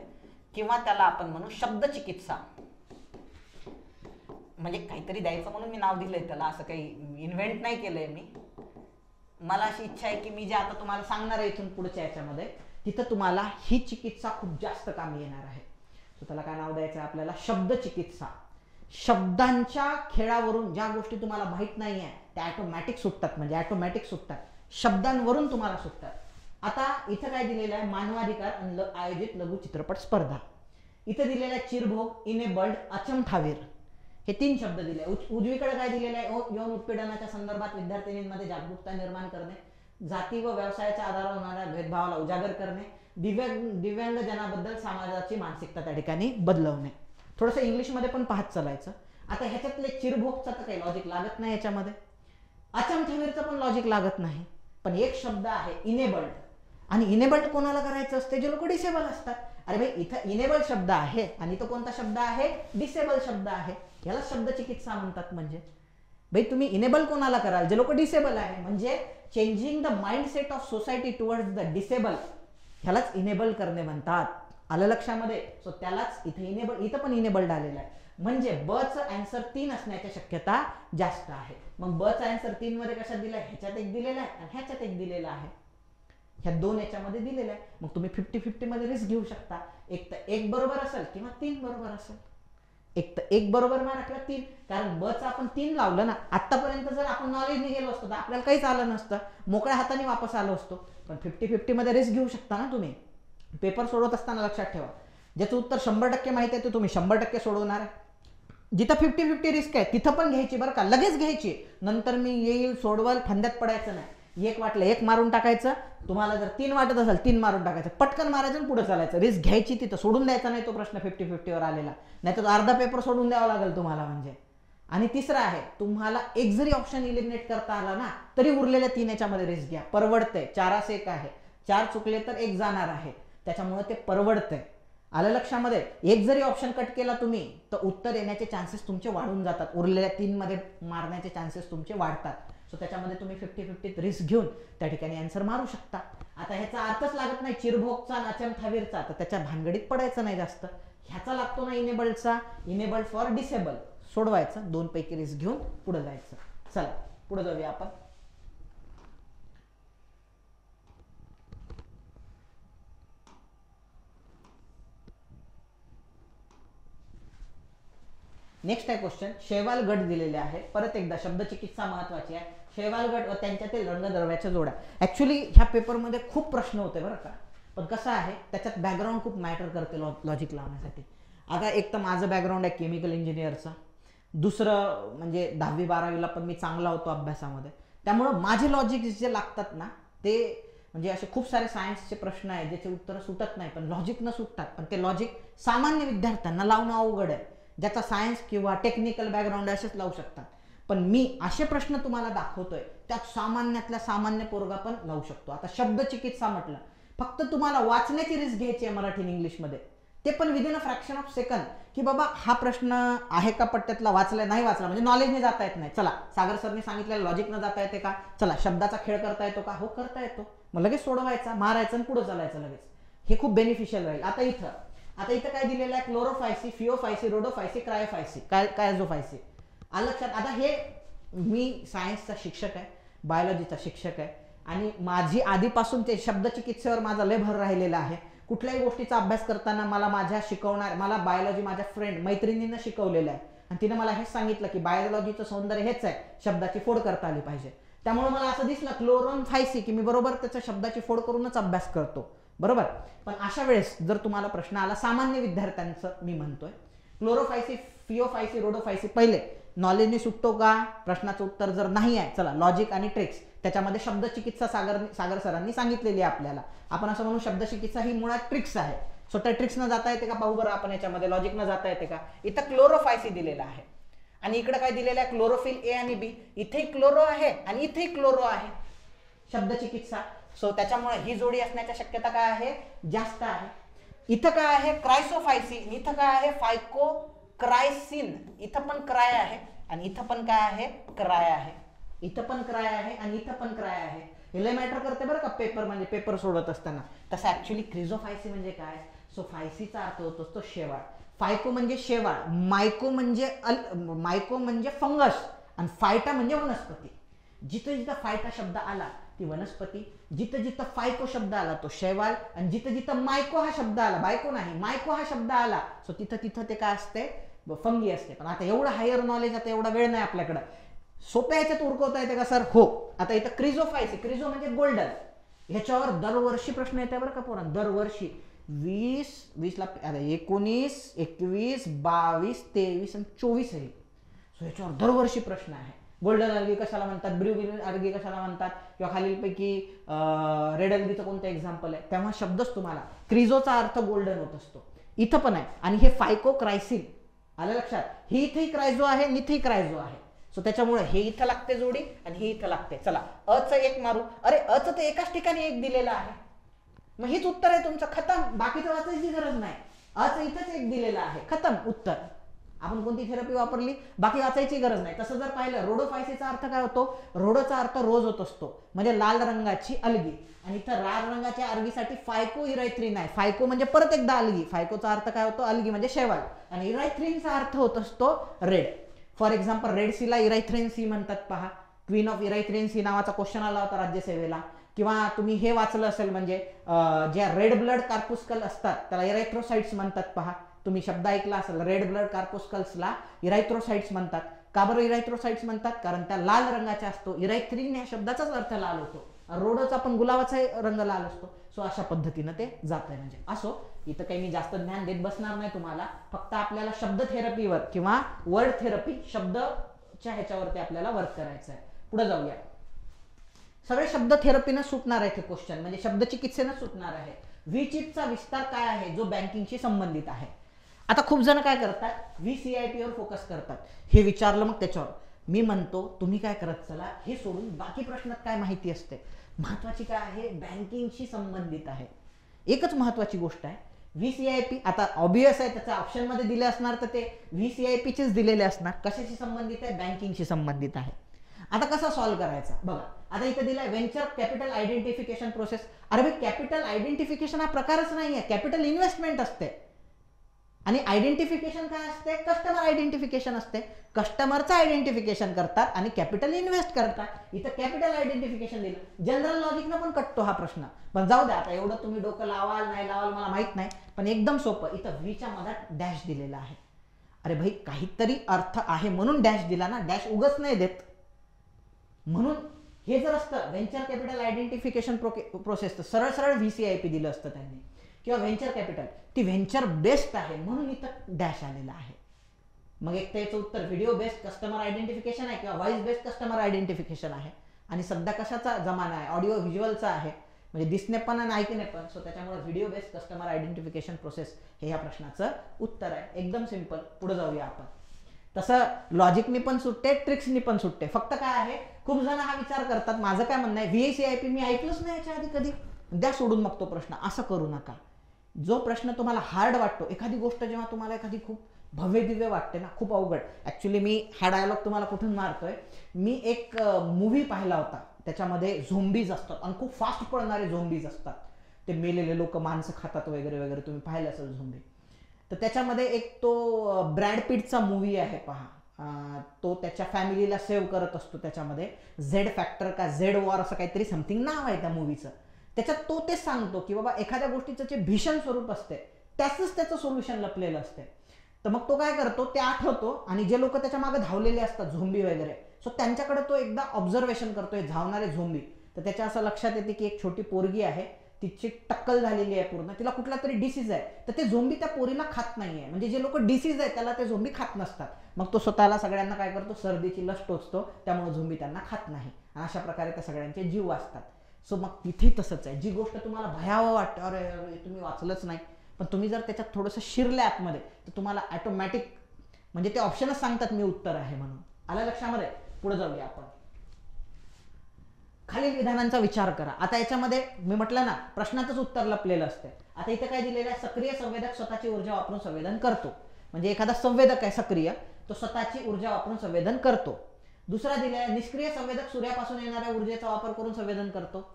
किंवा त्याला आपण म्हणू शब्द चिकित्सा. म्हणजे काहीतरी द्यायचं म्हणून मी नाव दिलंय त्याला, असं काही इन्व्हेंट नाही केलंय मी. मला अशी इच्छा आहे की मी जे आता तुम्हाला सांगणार आहे इथून पुढच्या याच्यामध्ये, तिथं तुम्हाला ही चिकित्सा खूप जास्त कामी येणार आहे. त्याला काय नाव द्यायचं आहे आपल्याला? शब्द चिकित्सा. शब्दांच्या खेळावरून ज्या गोष्टी तुम्हाला माहित नाही आहे त्या ऑटोमॅटिक सुटतात. म्हणजे ऑटोमॅटिक सुटतात, शब्दांवरून तुम्हाला सुटतात. आता इथं काय दिलेलं आहे? मानवाधिकार आयोजित लघु चित्रपट स्पर्धा. इथं दिलेलं आहे चिरभोग, इनेबल्ड, अचमठावीर, हे 3 शब्द दिले. उजवीकडे काय दिलेलं आहे? यौन उत्पीडनाच्या संदर्भात विद्यार्थिनींमध्ये जागरूकता निर्माण करणे, जाती व व्यवसायाच्या आधारावर होणाऱ्या भेदभावाला उजागर करणे, दिव्यांग जनाबद्दल समाजाची मानसिकता त्या ठिकाणी बदलवणे. थोडंसं इंग्लिशमध्ये पण पाहत चालायचं. आता ह्याच्यातले चिरभोगचं तर काही लॉजिक लागत नाही याच्यामध्ये, अचमठवीरचं पण लॉजिक लागत नाही. पण एक शब्द आहे इनेबल्ड, आणि इनेबल्ड कोणाला करायचं असते? जे लोक डिसेबल असतात. अरे भाई, इथं इनेबल शब्द आहे आणि इथं कोणता शब्द आहे? डिसेबल शब्द आहे. याला शब्द चिकित्सा म्हणतात. म्हणजे भाई तुम्ही इनेबल कोणाला कराल? जे लोक डिसेबल आहे. म्हणजे changing the mindset of society towards the disable, ह्यालाच इनेबल करणे म्हणतात. आलं लक्षामध्ये? सो त्यालाच इथं पण इनेबल्ड आलेलं आहे. म्हणजे ब चं आन्सर 3 असण्याची शक्यता जास्त आहे. मग ब चा आन्सर 3 मध्ये कशात दिलाय? ह्याच्यात एक दिलेला आहे आणि ह्याच्यात एक दिलेला आहे. ह्या 2 याच्यामध्ये दिलेलं आहे. मग तुम्ही 50-50 मध्ये रिस्क घेऊ शकता. एक तर 1 बरोबर असेल किंवा 3 बरोबर असेल. एक तर एक बरोबर मारा किंवा 3, कारण बचं आपण 3 लावलं ना. आतापर्यंत जर आपण नॉलेजने गेलो असतो तर आपल्याला काहीच आलं नसतं, मोकळ्या हाताने वापस आलो असतो. पण 50-50 मध्ये रिस्क घेऊ शकता ना तुम्ही. पेपर सोडवत असताना लक्षात ठेवा, ज्याचं उत्तर 100% माहिती आहे ते तुम्ही 100% सोडवणार आहे. जिथं 50-50 रिस्क आहे तिथं पण घ्यायची बरं का, लगेच घ्यायची. नंतर मी येईल सोडवल फंद्यात पडायचं नाही. एक वाटलं एक मारून टाकायचं, तुम्हाला जर 3 वाटत असेल 3 मारून टाकायचं, पटकन मारायचं आणि पुढे चालायचं. रिस्क घ्यायची तिथं, सोडून द्यायचा नाही तो प्रश्न 50-50 वर आलेला, नाही तर अर्धा पेपर सोडून द्यावा लागेल तुम्हाला म्हणजे. आणि तिसरं आहे, तुम्हाला एक जरी ऑप्शन इलिमिनेट करता आला ना तरी उरलेल्या 3 याच्यामध्ये रिस्क घ्या, परवडतंय. 4 1 आहे, 4 चुकले तर 1 जाणार आहे, त्याच्यामुळे ते परवडतंय. आलं लक्षामध्ये. एक जरी ऑप्शन कट केला तुम्ही तर उत्तर येण्याचे चान्सेस तुमचे वाढून जातात, उरलेल्या 3 मध्ये मारण्याचे चान्सेस तुमचे वाढतात. सो त्याच्यामध्ये तुम्ही 50-50 रिस्क घेऊन त्या ठिकाणी आन्सर मारू शकता. आता ह्याचा अर्थच लागत नाही चिरभोगचा नाचमथावीरचा, तर त्याच्या भानगडीत पडायचं नाही जास्त. ह्याचा लागतो ना इनेबल्डचा, इनेबल्ड फॉर डिसेबल, सोडवायचं, 2 पैकी रिस्क घेऊन पुढे जायचं. चला पुढे जाऊया आपण. नेक्स्ट आहे क्वेश्चन, शैवाल गट दिलेले आहे. परत एकदा शब्दचिकित्सा महत्वाची आहे. शैवाल गट व त्यांच्यातील रंगद्रव्याच्या जोड्या. ऍक्च्युली ह्या पेपरमध्ये खूप प्रश्न होते बरं का, पण कसं आहे त्याच्यात बॅकग्राऊंड खूप मॅटर करते लॉजिक लावण्यासाठी. आता एक तर माझं बॅकग्राऊंड आहे केमिकल इंजिनियरचा, दुसरं म्हणजे 10वी 12वीला पण मी चांगला होतो अभ्यासामध्ये, त्यामुळं माझे लॉजिक जे लागतात ना ते म्हणजे असे खूप सारे सायन्सचे प्रश्न आहेत ज्याचे उत्तर सुटत नाही पण लॉजिक न सुटतात, पण ते लॉजिक सामान्य विद्यार्थ्यांना लावणं अवघड आहे. ज्याचा सायन्स किंवा टेक्निकल बॅकग्राऊंड असेच लावू शकतात. पण मी असे प्रश्न तुम्हाला दाखवतोय त्यात सामान्यातल्या सामान्य पोरगा पण लावू शकतो. आता शब्दचिकित्सा म्हटलं, फक्त तुम्हाला वाचण्याची रिस्क घ्यायची आहे मराठी आणि इंग्लिशमध्ये, ते पण within a fraction of second, की बाबा हा प्रश्न आहे का पट्ट्यातला, वाचला नाही वाचला म्हणजे नॉलेजने जाता येत नाही. चला सागर सरने सांगितलेलं लॉजिकनं जाता येते का, चला शब्दाचा खेळ करता येतो का, हो करता येतो, मग लगेच सोडवायचा, मारायचं आणि पुढे चालायचं लगेच. हे खूप बेनिफिशियल राहील. आता इथं काय दिलेलं आहे, क्लोरोफायसी, फिओफायसी, रोडोफायसी, क्रायोफायसी, कायझोफायसी. आलं लक्षात. आता हे मी सायन्सचा शिक्षक आहे, बायोलॉजीचा शिक्षक आहे आणि माझी आधीपासून ते शब्दचिकित्सेवर माझा लय भर राहिलेला आहे. कुठल्याही गोष्टीचा अभ्यास करताना मला बायोलॉजी माझ्या फ्रेंड मैत्रिणीनं शिकवलेलं आहे आणि तिने मला हेच सांगितलं की बायोलॉजीचं सौंदर्य हेच आहे, शब्दाची फोड करता आली पाहिजे. त्यामुळे मला असं दिसलं क्लोरोफायसी की मी बरोबर त्याच्या शब्दाची फोड करूनच अभ्यास करतो, बरोबर. पण अशा वेळेस जर तुम्हाला प्रश्न आला सामान्य विद्यार्थ्यांचं मी म्हणतोय, क्लोरोफायसी, फिओफायसी, रोडोफायसी, पहिले नॉलेजने सुटतो का, प्रश्नाचं उत्तर जर नाही आहे, चला लॉजिक आणि ट्रिक्स, त्याच्यामध्ये शब्दचिकित्सा सागर सरांनी सांगितलेली आहे आपल्याला. आपण असं म्हणू चिकित्सा ही मुळात ट्रिक्स आहे. सो त्या ट्रिक्स न जाता येते का पाहू बरं आपण, याच्यामध्ये लॉजिक न जाता येते का. इथं क्लोरोफायसी दिलेला आहे आणि इकडे काय दिलेलं आहे, क्लोरोफिल ए आणि बी. इथेही क्लोरो आहे आणि इथेही क्लोरो आहे, शब्दचिकित्सा. सो त्याच्यामुळे ही जोडी असण्याच्या शक्यता काय आहे, जास्त आहे. इथं काय आहे, क्रायसोफायसी, इथं काय आहे, फायकोक्रायसिन. इथं पण क्राय आहे आणि इथं पण काय आहे, क्राय आहे. इथं पण क्राय आहे आणि इथं पण क्राय आहे. हे लय मॅटर करते बरं का पेपर म्हणजे पेपर सोडत असताना. तसं ऍक्च्युली क्रिझोफायसी म्हणजे काय, सो फायसीचा अर्थ होतो तो शेवाळ, फायको म्हणजे शेवाळ, मायको म्हणजे फंगस आणि फायटा म्हणजे वनस्पती. जिथं जिथं फायटा शब्द आला ती वनस्पती, जिथं जिथं फायको शब्द आला तो शैवाल आणि जिथं जिथं मायको हा शब्द आला, बायको नाही मायको हा शब्द आला, सो तिथं तिथं ते काय असते, फंगी असते. पण आता एवढं हायर नॉलेज, आता एवढा वेळ नाही आपल्याकडं, सोप्या ह्याच्यात उरकवता येते का सर, हो. आता इथं क्रिझोफायसी, क्रिझो म्हणजे गोल्डन, ह्याच्यावर दरवर्षी प्रश्न येते बरं का पोरांनो, दरवर्षी 20 ला 19, 21, 22, 23 आणि 24 आहे. सो ह्याच्यावर दरवर्षी प्रश्न आहे. गोल्डन अल्गी कशाला म्हणतात, ब्ल्यू अल्गी कशाला म्हणतात, किंवा खालीलपैकी रेड अल्गीचं कोणतं एक्झाम्पल आहे, तेव्हा शब्दच तुम्हाला क्रिझोचा अर्थ गोल्डन होत असतो. इथं पण आहे आणि हे फायकोक्रायसिन, आलं लक्षात. ही इथेही क्रायझो आहे आणि इथेही क्रायझो आहे. सो त्याच्यामुळे हे इथं लागते जोडी आणि ही इथं लागते. चला अचं एक मारू. अरे अचं तर एकाच ठिकाणी एक दिलेलं आहे, मग हीच उत्तर आहे तुमचं, खतम. बाकीचं वाचायची गरज नाही, अचं इथंच एक दिलेलं आहे, खतम उत्तर. आपण कोणती थेरपी वापरली, बाकी वाचायची गरज नाही. तसं जर पाहिलं, रोडोफायसीचा अर्थ काय होतो, रोडोचा अर्थ रोज होत असतो म्हणजे लाल रंगाची अलगी, आणि इथं लाल रंगाच्या अलगीसाठी फायको इरायथ्रिन आहे. फायको म्हणजे परत एकदा अलगी, फायकोचा अर्थ काय होतो, अलगी म्हणजे शेवाळ, आणि इरायथ्रिनचा अर्थ होत असतो रेड. फॉर एक्झाम्पल रेड सीला इरायथ्रिन सी म्हणतात पहा, क्वीन ऑफ इरायथ्रिन सी नावाचा क्वेश्चन आला होता राज्यसेवेला. किंवा तुम्ही हे वाचलं असेल म्हणजे ज्या रेड ब्लड कार्पुस्कल असतात त्याला इरायथ्रोसाइट्स म्हणतात पहा, तुम्ही शब्द ऐकला असेल, रेड ब्लड कॉर्पस्कल्सला इरायथ्रोसाइट्स म्हणतात. का बरं इरायथ्रोसाइट्स म्हणतात? कारण त्या लाल रंगाच्या असतो. इरायथ्रीन या शब्दाचाच अर्थ लाल होतो. रोडचा पण गुलाबाचा रंग लाल असतो. सो अशा पद्धतीनं ते जात आहे. म्हणजे असो, इथं काही मी जास्त ज्ञान देत बसणार नाही तुम्हाला. फक्त आपल्याला शब्द थेरपीवर किंवा वर्ड थेरपी, शब्दच्या ह्याच्यावरती आपल्याला वर्क करायचं आहे. पुढे जाऊया. सगळे शब्द थेरपीनं सुटणार आहे ते क्वेश्चन, म्हणजे शब्द चिकित्सेनं सुटणार आहे. व्हीचिपचा विस्तार काय आहे जो बँकिंगशी संबंधित आहे. आता खूप जण काय करतात, VCIP वर फोकस करतात. हे विचारलं मग त्याच्यावर मी म्हणतो तुम्ही काय करत चला, हे सोडून बाकी प्रश्नात काय माहिती असते, महत्वाची काय आहे, बँकिंगशी संबंधित आहे. एकच महत्वाची गोष्ट आहे VCIP. आता ऑब्वियस आहे, त्याच्या ऑप्शन मध्ये दिले असणार तर ते VCIP चेच दिलेले असणार. कशाशी संबंधित आहे, बँकिंगशी संबंधित आहे. आता कसा सॉल्व्ह करायचा बघा. आता इथे दिलाय व्हेंचर कॅपिटल आयडेंटिफिकेशन प्रोसेस. अरे भाई, कॅपिटल आयडेंटिफिकेशन हा प्रकारच नाहीये, कॅपिटल इन्व्हेस्टमेंट असते. आणि आयडेंटिफिकेशन काय असते, कस्टमर आयडेंटिफिकेशन असते. कस्टमरचं आयडेंटिफिकेशन करतात आणि कॅपिटल इन्व्हेस्ट करतात. इथं कॅपिटल आयडेंटिफिकेशन दिलं. जनरल लॉजिकनं पण कटतो हा प्रश्न, पण जाऊ द्या. आता एवढं तुम्ही डोकं लावाल नाही लावाल मला माहित नाही, पण एकदम सोपं. इथं व्हीच्या मधात डॅश दिलेला आहे. अरे भाई, काहीतरी अर्थ आहे म्हणून डॅश दिला ना, डॅश उगच नाही देत. म्हणून हे जर असतं व्हेंचर कॅपिटल आयडेंटिफिकेशन प्रोसेस, तर सरळ सरळ VCIP दिलं असतं त्यांनी, किंवा व्हेंचर कॅपिटल. ती व्हेंचर बेस्ड आहे म्हणून इथं डॅश आलेला आहे. मग एक त्याचं उत्तर व्हिडिओ बेस्ड कस्टमर आयडेंटिफिकेशन आहे किंवा व्हॉइस बेस्ड कस्टमर आयडेंटिफिकेशन आहे. आणि सध्या कशाचा जमाना आहे, ऑडिओ व्हिज्युअलचा आहे, म्हणजे दिसणे पण आणि ऐकणे पण. सो त्याच्यामुळे video based customer identification process हे या प्रश्नाचं उत्तर आहे. एकदम सिंपल. पुढे जाऊया आपण. तसं लॉजिकनी पण सुटते, ट्रिक्सनी पण सुटते. फक्त काय आहे, खूप जण हा विचार करतात, माझं काय म्हणणं आहे, VCIP मी ऐकलंच नाही याच्या आधी कधी, द्या सोडून मग तो प्रश्न. असं करू नका. जो प्रश्न तुम्हाला हार्ड वाटतो, एखादी गोष्ट जेव्हा तुम्हाला एखादी खूप भव्य दिव्य वाटते ना, खूप अवघड. ऍक्च्युली मी हा डायलॉग तुम्हाला कुठून मारतोय, मी एक मूव्ही पाहिला होता, त्याच्यामध्ये झोंबीज असतात आणि खूप फास्ट पळणारे झोंबीज असतात. ते मेलेले लोक माणसं खातात वगैरे वगैरे, तुम्ही पाहिलं असेल झोंबी. तर त्याच्यामध्ये एक तो ब्रॅड पिटचा मूव्ही आहे पहा. तो त्याच्या फॅमिलीला सेव्ह करत असतो. त्याच्यामध्ये झेड फॅक्टर का झेड वॉर असं काहीतरी समथिंग नाव आहे त्या मूव्हीचं. त्याच्यात तो तेच सांगतो की बाबा एखाद्या गोष्टीचं जे भीषण स्वरूप असते त्याचं सोल्युशन लपलेलं असते. तर मग तो काय करतो, ते आठवतो आणि जे लोक त्याच्या मागे धावलेले असतात झोंबी वगैरे, सो त्यांच्याकडे तो एकदा ऑब्झर्वेशन करतोय धावणारे झोंबी. तर त्याच्या असं लक्षात येते की एक छोटी पोरगी आहे, तिची टक्कल झालेली आहे पूर्ण, तिला कुठला तरी डिसीज आहे. तर ते झोंबी त्या पोरीला खात नाहीये. म्हणजे जे लोक डिसीज आहे त्याला ते झोंबी खात नसतात. मग तो स्वतःला सगळ्यांना काय करतो, सर्दीची लस टोचतो, त्यामुळे झोंबी त्यांना खात नाही. आणि अशा प्रकारे त्या सगळ्यांचे जीव वाचतात. सो मग तिथे तसंच आहे. जी गोष्ट तुम्हाला भयावह वाटते, अरे तुम्ही वाचलंच नाही, पण तुम्ही जर त्याच्यात थोडंसं शिरलं ॲपमध्ये तर तुम्हाला ऑटोमॅटिक म्हणजे ते ऑप्शनच सांगतात मी उत्तर आहे म्हणून. आलं लक्षामध्ये. पुढे जाऊया आपण. खालील विधानांचा विचार करा. आता याच्यामध्ये मी म्हटलं ना, प्रश्नातच उत्तर लपलेलं असते. आता इथे काय दिलेलं आहे, सक्रिय संवेदक स्वतःची ऊर्जा वापरून संवेदन करतो. म्हणजे एखादा संवेदक आहे सक्रिय, तो स्वतःची ऊर्जा वापरून संवेदन करतो. दुसरा दिला आहे, निष्क्रिय संवेदक सूर्यापासून येणाऱ्या ऊर्जेचा वापर करून संवेदन करतो.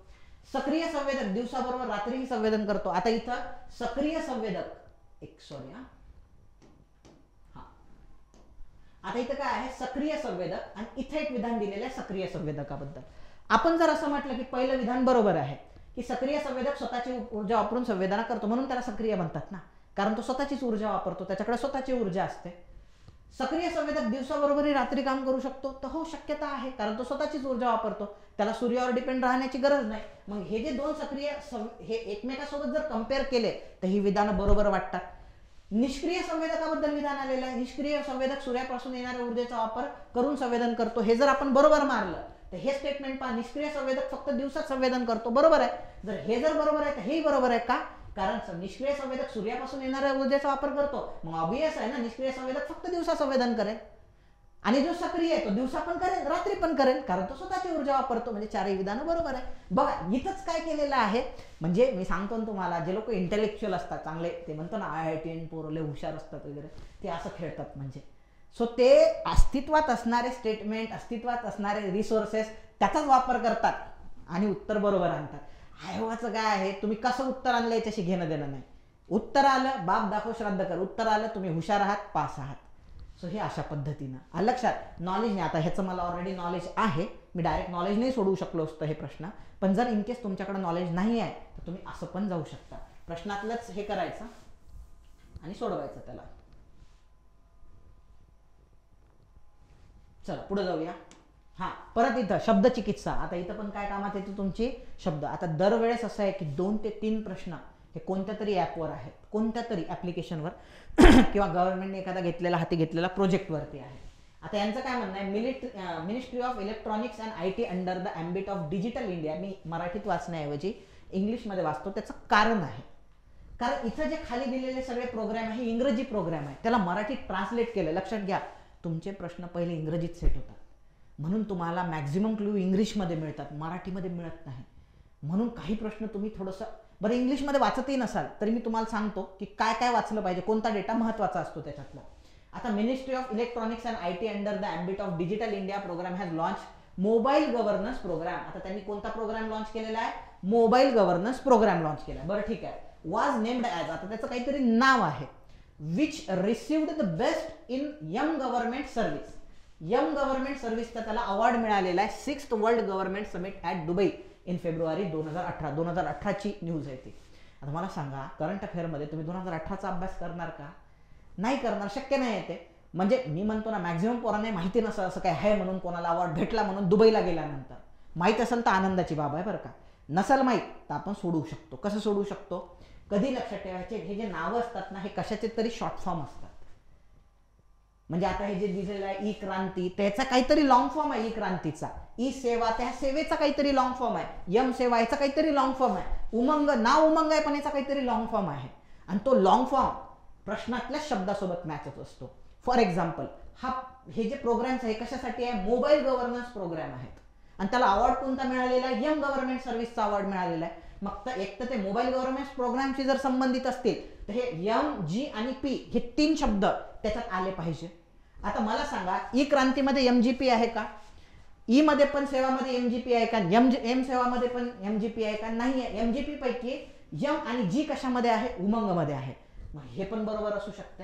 सक्रिय संवेदक दिवसाबरोबर रात्रीही संवेदन करतो. आता इथं सक्रिय संवेदक आता इथं काय आहे, सक्रिय संवेदक, आणि इथे एक विधान दिलेलं आहे सक्रिय संवेदकाबद्दल. आपण जर असं म्हटलं की पहिलं विधान बरोबर आहे की सक्रिय संवेदक स्वतःची ऊर्जा वापरून संवेदना करतो, म्हणून त्याला सक्रिय म्हणतात ना, कारण तो स्वतःचीच ऊर्जा वापरतो, त्याच्याकडे स्वतःची ऊर्जा असते. सक्रिय संवेदक दिवसाबरोबरही रात्री काम करू शकतो, तर हो शक्यता आहे, कारण तो स्वतःचीच ऊर्जा वापरतो, त्याला सूर्यावर डिपेंड राहण्याची गरज नाही. मग हे जे दोन सक्रिय हे एकमेकांसोबत जर कम्पेअर केले तर ही विधानं बरोबर वाटतात. निष्क्रिय संवेदकाबद्दल विधान आलेलं आहे, निष्क्रिय संवेदक सूर्यापासून येणाऱ्या ऊर्जेचा वापर करून संवेदन करतो. हे जर आपण बरोबर मारलं तर हे स्टेटमेंट पहा, निष्क्रिय संवेदक फक्त दिवसात संवेदन करतो, बरोबर आहे. जर हे जर बरोबर आहे तर हेही बरोबर आहे. का? कारण निष्क्रिय संवेदक सूर्यापासून येणाऱ्या ऊर्जेचा वापर करतो, मग ऑब्वियस आहे ना, निष्क्रिय संवेदक फक्त दिवसा संवेदन करेल. आणि जो सक्रिय आहे तो दिवसा पण करेल, रात्री पण करेल, कारण तो स्वतःची ऊर्जा वापरतो. म्हणजे चारही विधानं बरोबर आहे. बघा इथंच काय केलेलं आहे, म्हणजे मी सांगतो ना तुम्हाला, जे लोक इंटेलेक्च्युअल असतात चांगले, ते म्हणतो ना IITN पोरले हुशार असतात वगैरे, ते असं खेळतात. म्हणजे सो ते अस्तित्वात असणारे स्टेटमेंट, अस्तित्वात असणारे रिसोर्सेस त्याचाच वापर करतात आणि उत्तर बरोबर आणतात. आयोगाचं काय आहे, तुम्ही कसं उत्तर आणलं याच्याशी घेणं देणं नाही. उत्तर आलं बाप दाखव श्राद्ध कर, उत्तर आलं तुम्ही हुशार आहात, पास आहात. सो हे अशा पद्धतीनं लक्षात. नॉलेज नाही, आता ह्याचं मला ऑलरेडी नॉलेज आहे, मी डायरेक्ट नॉलेज नाही सोडवू शकलो असतं हे प्रश्न, पण जर इन केस तुमच्याकडे नॉलेज नाही आहे तर तुम्ही असं पण जाऊ शकता. प्रश्नातलंच हे करायचं. आणि सोडवायचं त्याला. चला पुढे जाऊया. हा परत इथं शब्द चिकित्सा. आता इथं पण काय कामात येते तुमची शब्द. आता दरवेळेस असं आहे की 2 ते 3 प्रश्न हे कोणत्या तरी ॲपवर आहेत, कोणत्या तरी ॲप्लिकेशनवर किंवा गव्हर्नमेंटने एखादा घेतलेला हाती घेतलेला प्रोजेक्टवरती आहे. आता यांचं काय म्हणणं आहे, ministry of electronics and IT under the ambit of digital India. मी मराठीत वाचण्याऐवजी इंग्लिशमध्ये वाचतो. त्याचं कारण आहे, कारण इथं जे खाली दिलेले सगळे प्रोग्राम आहे इंग्रजी प्रोग्राम आहे, त्याला मराठीत ट्रान्सलेट केलं. लक्षात घ्या, तुमचे प्रश्न पहिले इंग्रजीत सेट होतात, म्हणून तुम्हाला मॅक्झिमम क्लू इंग्लिशमध्ये मिळतात, मराठीमध्ये मिळत नाही. म्हणून काही प्रश्न तुम्ही थोडंसं बरं इंग्लिशमध्ये वाचतही नसाल तरी मी तुम्हाला सांगतो की काय काय वाचलं पाहिजे, कोणता डेटा महत्त्वाचा असतो त्याच्यातला. आता ministry of electronics and IT under the ambit of digital India programme has launch mobile governance programme. आता त्यांनी कोणता प्रोग्राम लॉन्च केलेला आहे, मोबाईल गव्हर्नन्स प्रोग्राम लॉन्च केला. बरं ठीक आहे. वॉज नेम्ड ॲज, आता त्याचं काहीतरी नाव आहे, which received the best in young government service. Young government सर्व्हिसचा त्याला अवॉर्ड मिळालेला आहे 6th world government summit at Dubai in February 2018. 2018ची न्यूज आहे ती. आता मला सांगा, करंट अफेअरमध्ये तुम्ही 2018चा अभ्यास करणार का? नाही करणार, शक्य नाही आहे ते. म्हणजे मी म्हणतो ना, मॅक्झिमम पोरांना माहिती नसतं असं काय आहे म्हणून, कोणाला अवॉर्ड भेटला म्हणून दुबईला गेल्यानंतर. माहीत असेल तर आनंदाची बाब आहे बरं का, नसेल माहीत तर आपण सोडवू शकतो. कसं सोडवू शकतो, कधी लक्षात ठेवायचे, हे जे नावं असतात ना हे कशाचे तरी शॉर्ट फॉर्म असतात. म्हणजे आता हे जे दिलेलं आहे ई क्रांती, त्याचा काहीतरी लॉंग फॉर्म आहे. ई क्रांतीचा ई सेवा, त्या सेवेचा काहीतरी लॉंग फॉर्म आहे. यम सेवा याचा काहीतरी लॉंग फॉर्म आहे. उमंग, नाव उमंग आहे पण याचा काहीतरी लॉंग फॉर्म आहे. आणि तो लॉंग फॉर्म प्रश्नातल्या शब्दासोबत मॅच होत असतो. फॉर एक्झाम्पल, हे जे प्रोग्राम्स आहे कशासाठी आहे, मोबाईल गव्हर्नन्स प्रोग्राम आहेत. आणि त्याला अवॉर्ड कोणता मिळालेला आहे, यंग गव्हर्नमेंट सर्व्हिसचा अवॉर्ड मिळालेला आहे. मग एक तर ते मोबाईल गव्हर्नमेंट प्रोग्रामशी जर संबंधित असतील तर हे यम, जी आणि पी हे 3 शब्द त्याच्यात आले पाहिजे. आता मला सांगा, ई क्रांतीमध्ये MGP आहे का? ई मध्ये पण सेवामध्ये MGP आहे का? एम सेवामध्ये पण MGP आहे का? नाही आहे. MGP पैकी यम आणि जी कशामध्ये आहे, उमंग मध्ये आहे. मग हे पण बरोबर असू शकते.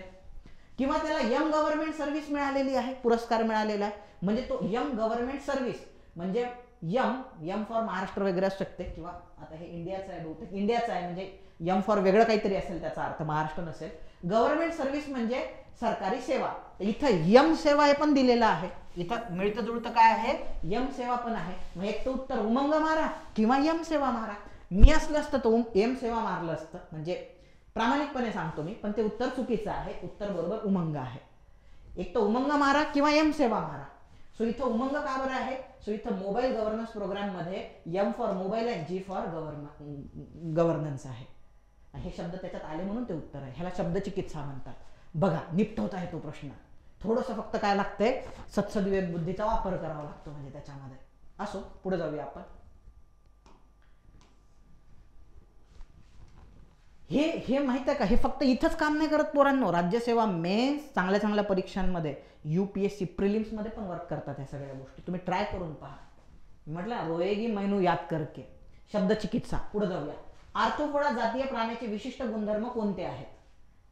किंवा त्याला यंग गव्हर्नमेंट सर्व्हिस मिळालेली आहे, पुरस्कार मिळालेला आहे, म्हणजे तो यंग गव्हर्नमेंट सर्व्हिस म्हणजे यम फॉर महाराष्ट्र वगैरे असू शकते. किंवा आता हे इंडियाचं आहे, बहुतेक इंडियाचं आहे, म्हणजे यम फॉर वेगळं काहीतरी असेल, त्याचा अर्थ महाराष्ट्र नसेल. गव्हर्नमेंट सर्व्हिस म्हणजे सरकारी सेवा. इथं यम सेवा हे पण दिलेलं आहे, इथं मिळतं जुळतं काय आहे, यम सेवा पण आहे. मग एक तर उत्तर उमंग मारा किंवा यम सेवा मारा. मी असलं असतं तो यम सेवा मारलं असतं, म्हणजे प्रामाणिकपणे सांगतो मी, पण ते उत्तर चुकीचं आहे. उत्तर बरोबर उमंग आहे. एक तर उमंग मारा किंवा यम सेवा मारा. सो इथं उमंग का बरं आहे, सो इथं मोबाईल गव्हर्नन्स प्रोग्राम मध्ये यम फॉर मोबाईल आणि जी फॉर गव्हर्नन्स आहे. हे शब्द त्याच्यात आले म्हणून ते उत्तर आहे. ह्याला शब्द चिकित्सा म्हणतात. बघा निपटवता आहे तो प्रश्न. थोडंसं फक्त काय लागतंय, सत्सद्विवेक बुद्धीचा वापर करावा लागतो म्हणजे त्याच्यामध्ये. असो, पुढे जाऊया आपण. हे माहित आहे का, हे फक्त इथंच काम नाही करत पोरांनो. राज्यसेवा मेन्स चांगल्या चांगल्या परीक्षांमध्ये, UPSC प्रिलिम्स मध्ये पण वर्क करतात ह्या सगळ्या गोष्टी. तुम्ही ट्राय करून पहा. म्हटलं रोएगी मैनू याद करके. शब्द चिकित्सा. पुढे जाऊया. आर्थ्रोपोडा जातीय प्राण्याचे विशिष्ट गुणधर्म कोणते आहेत?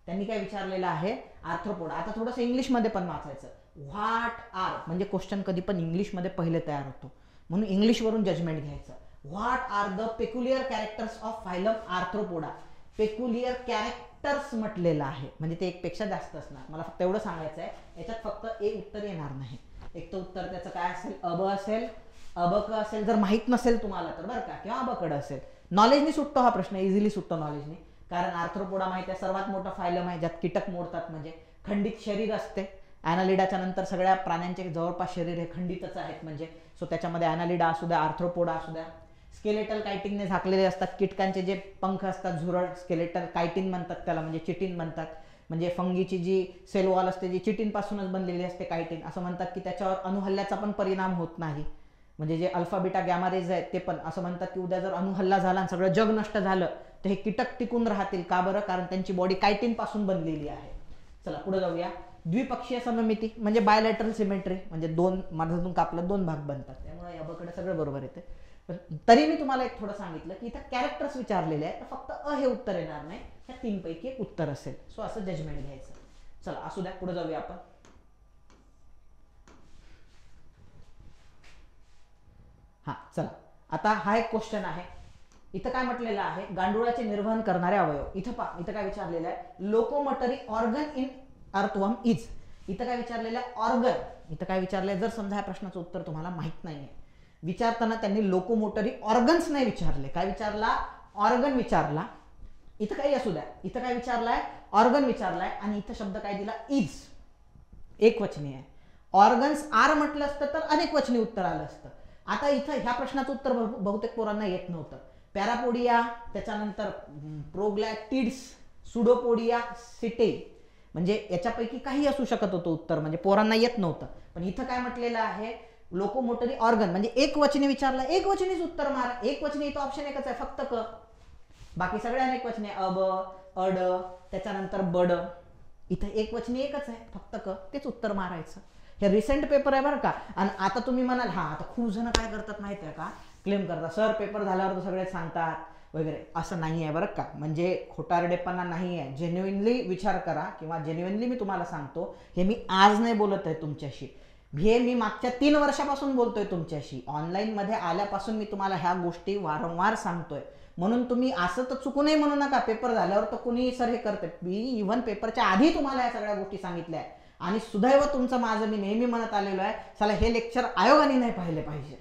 त्यांनी काय विचारलेलं आहे, आर्थ्रोपोडा. आता थोडंसं इंग्लिशमध्ये पण वाचायचं. व्हॉट आर म्हणजे क्वेश्चन कधी पण इंग्लिशमध्ये पहिले तयार होतो, म्हणून इंग्लिशवरून जजमेंट घ्यायचं. What are the peculiar characters of phylum Arthropoda. Peculiar characters म्हटलेलं आहे, म्हणजे ते एकपेक्षा जास्त असणार. मला फक्त एवढं सांगायचं आहे, याच्यात फक्त एक उत्तर येणार नाही. एक तर उत्तर त्याचं काय असेल, अब असेल, अबक असेल, जर माहीत नसेल तुम्हाला तर बरं का, किंवा अबकड असेल. नॉलेजनी सुटतो हा प्रश्न, इझिली सुटतो नॉलेजनी. कारण आर्थ्रोपोडा माहिती आहे सर्वात मोठा फायलम आहे, ज्यात कीटक मोडतात, म्हणजे खंडित शरीर असते. ॲनालिडाच्या नंतर सगळ्या प्राण्यांचे जवळपास शरीर हे खंडितच आहेत, म्हणजे सो त्याच्यामध्ये ॲनालिडा असू द्या, आर्थ्रोपोडा असू द्या, स्केलेटल कायटिनने झाकलेले असतात. कीटकांचे जे पंख असतात झुरळ, स्केलेटल कायटिन म्हणतात त्याला, म्हणजे चिटिन म्हणतात. म्हणजे फंगीची जी सेल वॉल असते जी चिटिनपासूनच बनलेली असते, कायटिन. असं म्हणतात की त्याच्यावर अणुहल्ल्याचा पण परिणाम होत नाही. म्हणजे जे अल्फा बीटा गॅमा रेज आहेत ते पण असं म्हणतात की उद्या जर अणुहल्ला झाला आणि सगळं जग नष्ट झालं तर हे कीटक टिकून राहतील. का बरं? कारण त्यांची बॉडी कायटिन पासून बनलेली आहे. चला पुढे जाऊया. द्विपक्षीय सममिती म्हणजे बायलॅटरल सिमेट्री, म्हणजे दोन मधातून कापलं 2 भाग बनतात. त्यामुळे याबकडे सगळं बरोबर येते. पण तरी मी तुम्हाला एक थोडं सांगितलं की इथं कॅरेक्टर्स विचारलेले आहेत, तर फक्त हे उत्तर येणार नाही, ह्या 3 पैकी एक उत्तर असेल. सो असं जजमेंट घ्यायचं. चला असू द्या, पुढे जाऊया आपण. हा चला, आता हा एक क्वेश्चन आहे. इथं काय म्हटलेलं आहे, गांडुळाचे निर्वहन करणारे अवयव. इथं पहा, इथं काय विचारलेलं आहे, locomotory organ in earthworm is. इथं काय विचारलेलं आहे, ऑर्गन. इथं काय विचारलंय, जर समजा ह्या प्रश्नाचं उत्तर तुम्हाला माहित नाहीये, विचारताना त्यांनी लोकोमोटरी ऑर्गन्स नाही विचारले, काय विचारला, ऑर्गन विचारला. इथं काही असू द्या, इथं काय विचारलाय, ऑर्गन विचारलाय, आणि इथं शब्द काय दिला, इज, एक वचनी आहे. ऑर्गन्स आर म्हटलं असतं तर अनेक वचनी उत्तर आलं असतं. आता इथं ह्या प्रश्नाचं उत्तर बहुतेक पोरांना येत नव्हतं. पॅरापोडिया, त्याच्यानंतर प्रोग्लॅटिड्स, सुडोपोडिया, सिटे, म्हणजे याच्यापैकी काही असू शकत होतं उत्तर, म्हणजे पोरांना येत नव्हतं. पण इथं काय म्हटलेलं आहे, लोकोमोटरी ऑर्गन म्हणजे एक वचनी विचारलं, एक वचनीच उत्तर मारा. एक वचनी इथं ऑप्शन एकच आहे, फक्त क. बाकी सगळे अनेक वचने, अब, अड, त्याच्यानंतर बड. इथं एक वचनी एकच आहे, फक्त क, तेच उत्तर मारायचं. हे रिसेंट पेपर आहे बरं का. आणि आता तुम्ही म्हणाल, हा आता खूप जण काय करतात माहिती आहे का, क्लेम करतात, सर पेपर झाल्यावर तर सगळे सांगतात वगैरे. असं नाही आहे बरं का, म्हणजे खोटारडेपणा नाही आहे. जेन्युइनली विचार करा, किंवा जेन्युइनली मी तुम्हाला सांगतो, हे मी आज नाही बोलत आहे तुमच्याशी, हे मी मागच्या 3 वर्षापासून बोलतोय तुमच्याशी. ऑनलाईन मध्ये आल्यापासून मी तुम्हाला ह्या गोष्टी वारंवार सांगतोय. म्हणून तुम्ही असं तर चुकूनही म्हणू नका, पेपर झाल्यावर तर कुणी सर हे करते. मी इव्हन पेपरच्या आधी तुम्हाला या सगळ्या गोष्टी सांगितल्या आहे. आणि सुदैव तुमचं माझं मी नेहमी म्हणत आलेलो आहे, चला हे लेक्चर आयोगाने नाही पाहिले पाहिजे.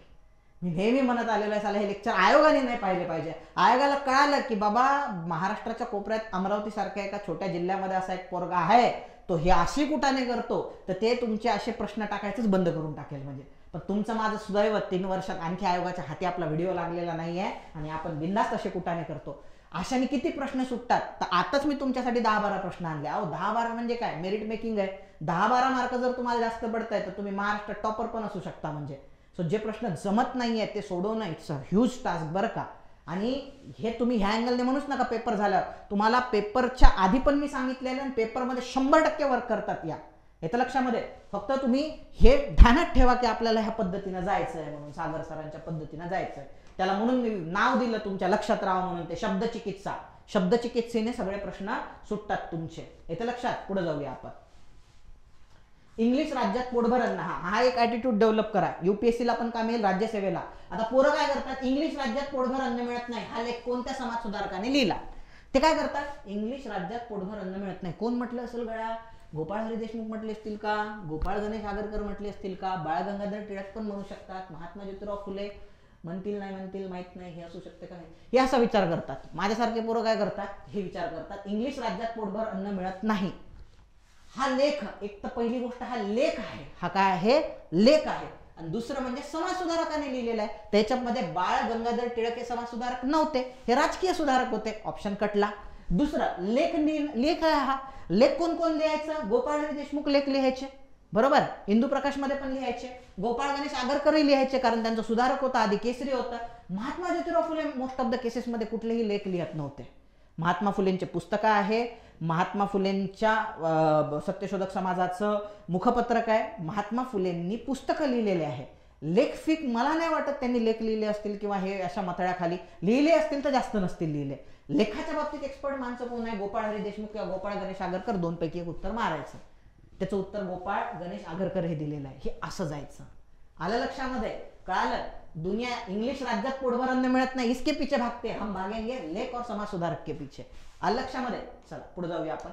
मी नेहमी म्हणत आलेलो आहे, चला हे लेक्चर आयोगाने नाही पाहिले पाहिजे. आयोगाला कळालं की बाबा महाराष्ट्राच्या कोपऱ्यात अमरावती सारख्या एका छोट्या जिल्ह्यामध्ये असा एक पोरगा आहे, तो हे अशी कुठाने करतो, तर ते तुमचे असे प्रश्न टाकायचंच बंद करून टाकेल. म्हणजे पण तुमचं माझं सुदैव 3 वर्षात आणखी आयोगाच्या हाती आपला व्हिडिओ लागलेला नाहीये, आणि आपण बिंदास्त असे कुठाने करतो. अशाने किती प्रश्न सुटतात. तर आताच मी तुमच्यासाठी 10-12 प्रश्न आणले. अहो 10-12 म्हणजे काय, मेरिट मेकिंग आहे. 10-12 मार्क जर तुम्हाला जास्त पडताय तर तुम्ही महाराष्ट्र टॉपर पण असू शकता. म्हणजे सो जे प्रश्न जमत नाहीये ते सोडवणं इट्स अ ह्यूज टास्क बरं का. आणि हे तुम्ही ह्या अँगलने म्हणूच नका पेपर झाल्यावर. तुम्हाला पेपरच्या आधी पण मी सांगितलेलं, आणि पेपरमध्ये 100% वर्क करतात या, हे तर लक्षामध्ये. फक्त तुम्ही हे ध्यानात ठेवा की आपल्याला ह्या पद्धतीनं जायचं आहे, म्हणून सागर सरांच्या पद्धतीनं जायचं आहे. त्याला म्हणून मी नाव दिलं तुमच्या लक्षात राहावं म्हणून, ते शब्दचिकित्सा. शब्दचिकित्सेने सगळे प्रश्न सुटतात तुमचे, हे तर लक्षात. पुढे जाऊया आपण. इंग्लिश राज्यात पोटभर अन्न, हा एक ॲटिट्यूड डेव्हलप करा. युपीएससीला पण काम येईल, राज्यसेवेला. आता पोरं काय करतात, इंग्लिश राज्यात पोटभर अन्न मिळत नाही, हा लेख कोणत्या समाज सुधारकाने लिहिला. ते काय करतात, इंग्लिश राज्यात पोटभर अन्न मिळत नाही. कोण म्हटलं असेल गळ्या, गोपाळ हरी देशमुख म्हटले असतील का, गोपाळ गणेश आगरकर म्हटले असतील का, बाळ गंगाधर टिळक पण म्हणू शकतात, महात्मा ज्योतिराव फुले म्हणतील, नाही म्हणतील माहित नाही, हे असू शकते का नाही, हे असा विचार करतात. माझ्यासारखे पोरं काय करतात, हे विचार करतात, इंग्लिश राज्यात पोटभर अन्न मिळत नाही. हा लेख, एक तर पहिली गोष्ट हा लेख आहे, हा काय आहे, लेख आहे. आणि दुसरं म्हणजे समाज सुधारकाने लिहिलेला आहे. त्याच्यामध्ये बाळ गंगाधर टिळक हे समाज सुधारक नव्हते, हे राजकीय सुधारक होते, ऑप्शन कटला. दुसरं लेख आहे. हा लेख कोण कोण लिहायचं, गोपाळ हरी देशमुख लेख लिहायचे, बरोबर. इंदू प्रकाश मध्ये पण लिहायचे, गोपाळ गणेश आगरकरही लिहायचे, कारण त्यांचा सुधारक होता, आधी केसरी होता. Mahatma Jyotirao Phule most of the cases मध्ये कुठलेही लेख लिहत नव्हते. महात्मा फुलेंचे पुस्तकं आहे, महात्मा फुलेंच्या सत्यशोधक समाजाचं मुखपत्रक आहे, महात्मा फुलेंनी पुस्तकं लिहिलेले आहे. लेख फिक मला नाही वाटत त्यांनी लेख लिहिले असतील, किंवा हे अशा मतळ्याखाली लिहिले असतील तर जास्त नसतील लिहिले. लेखाच्या बाबतीत एक्सपर्ट माणसं कोण आहे, गोपाळ हरी देशमुख किंवा गोपाळ गणेश आगरकर, दोनपैकी एक उत्तर मारायचं. त्याचं उत्तर गोपाळ गणेश आगरकर हे दिलेलं आहे. हे असं जायचं. आलं लक्षामध्ये, कळालं. दुनिया इंग्लिश राज्यात पोटभर अन्न मिळत नाही, इसके पीछे भागते, हम भागेंगे लेख और समाज सुधारक के पीछे. आलं लक्षामध्ये. चला पुढे जाऊया आपण.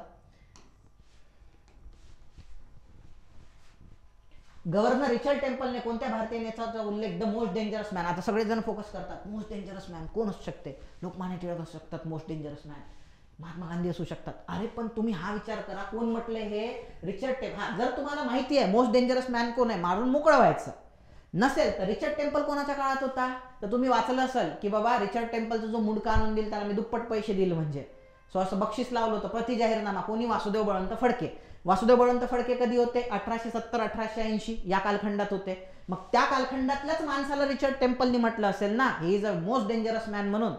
गव्हर्नर रिचर्ड टेम्पलने कोणत्या भारतीय नेत्याचा उल्लेख, द मोस्ट डेंजरस मॅन. आता सगळेजण फोकस करतात, मोस्ट डेंजरस मॅन कोण असू शकते, लोकमान्य टिळक असू शकतात most dangerous man, Mahatma Gandhi असू शकतात. अरे पण तुम्ही हा विचार करा, कोण म्हटले हे, रिचर्ड टेम्पल. हा जर तुम्हाला माहिती आहे मोस्ट डेंजरस मॅन कोण आहे, मारून मोकळं व्हायचं. नसेल तर रिचर्ड टेम्पल कोणाच्या काळात होता, तर तुम्ही वाचलं असेल की बाबा रिचर्ड टेम्पलचा जो मुंडका आणून दिल त्याला मी दुप्पट पैसे दिले, म्हणजे सो असं बक्षीस लावलं होतं, प्रति जाहीरनामा. कोणी, वासुदेव बळवंत फडके. वासुदेव बळवंत फडके कधी होते, 1870-1880 या कालखंडात होते. मग त्या कालखंडातल्याच माणसाला रिचर्ड टेम्पलनी म्हटलं असेल ना, he is a most dangerous man म्हणून.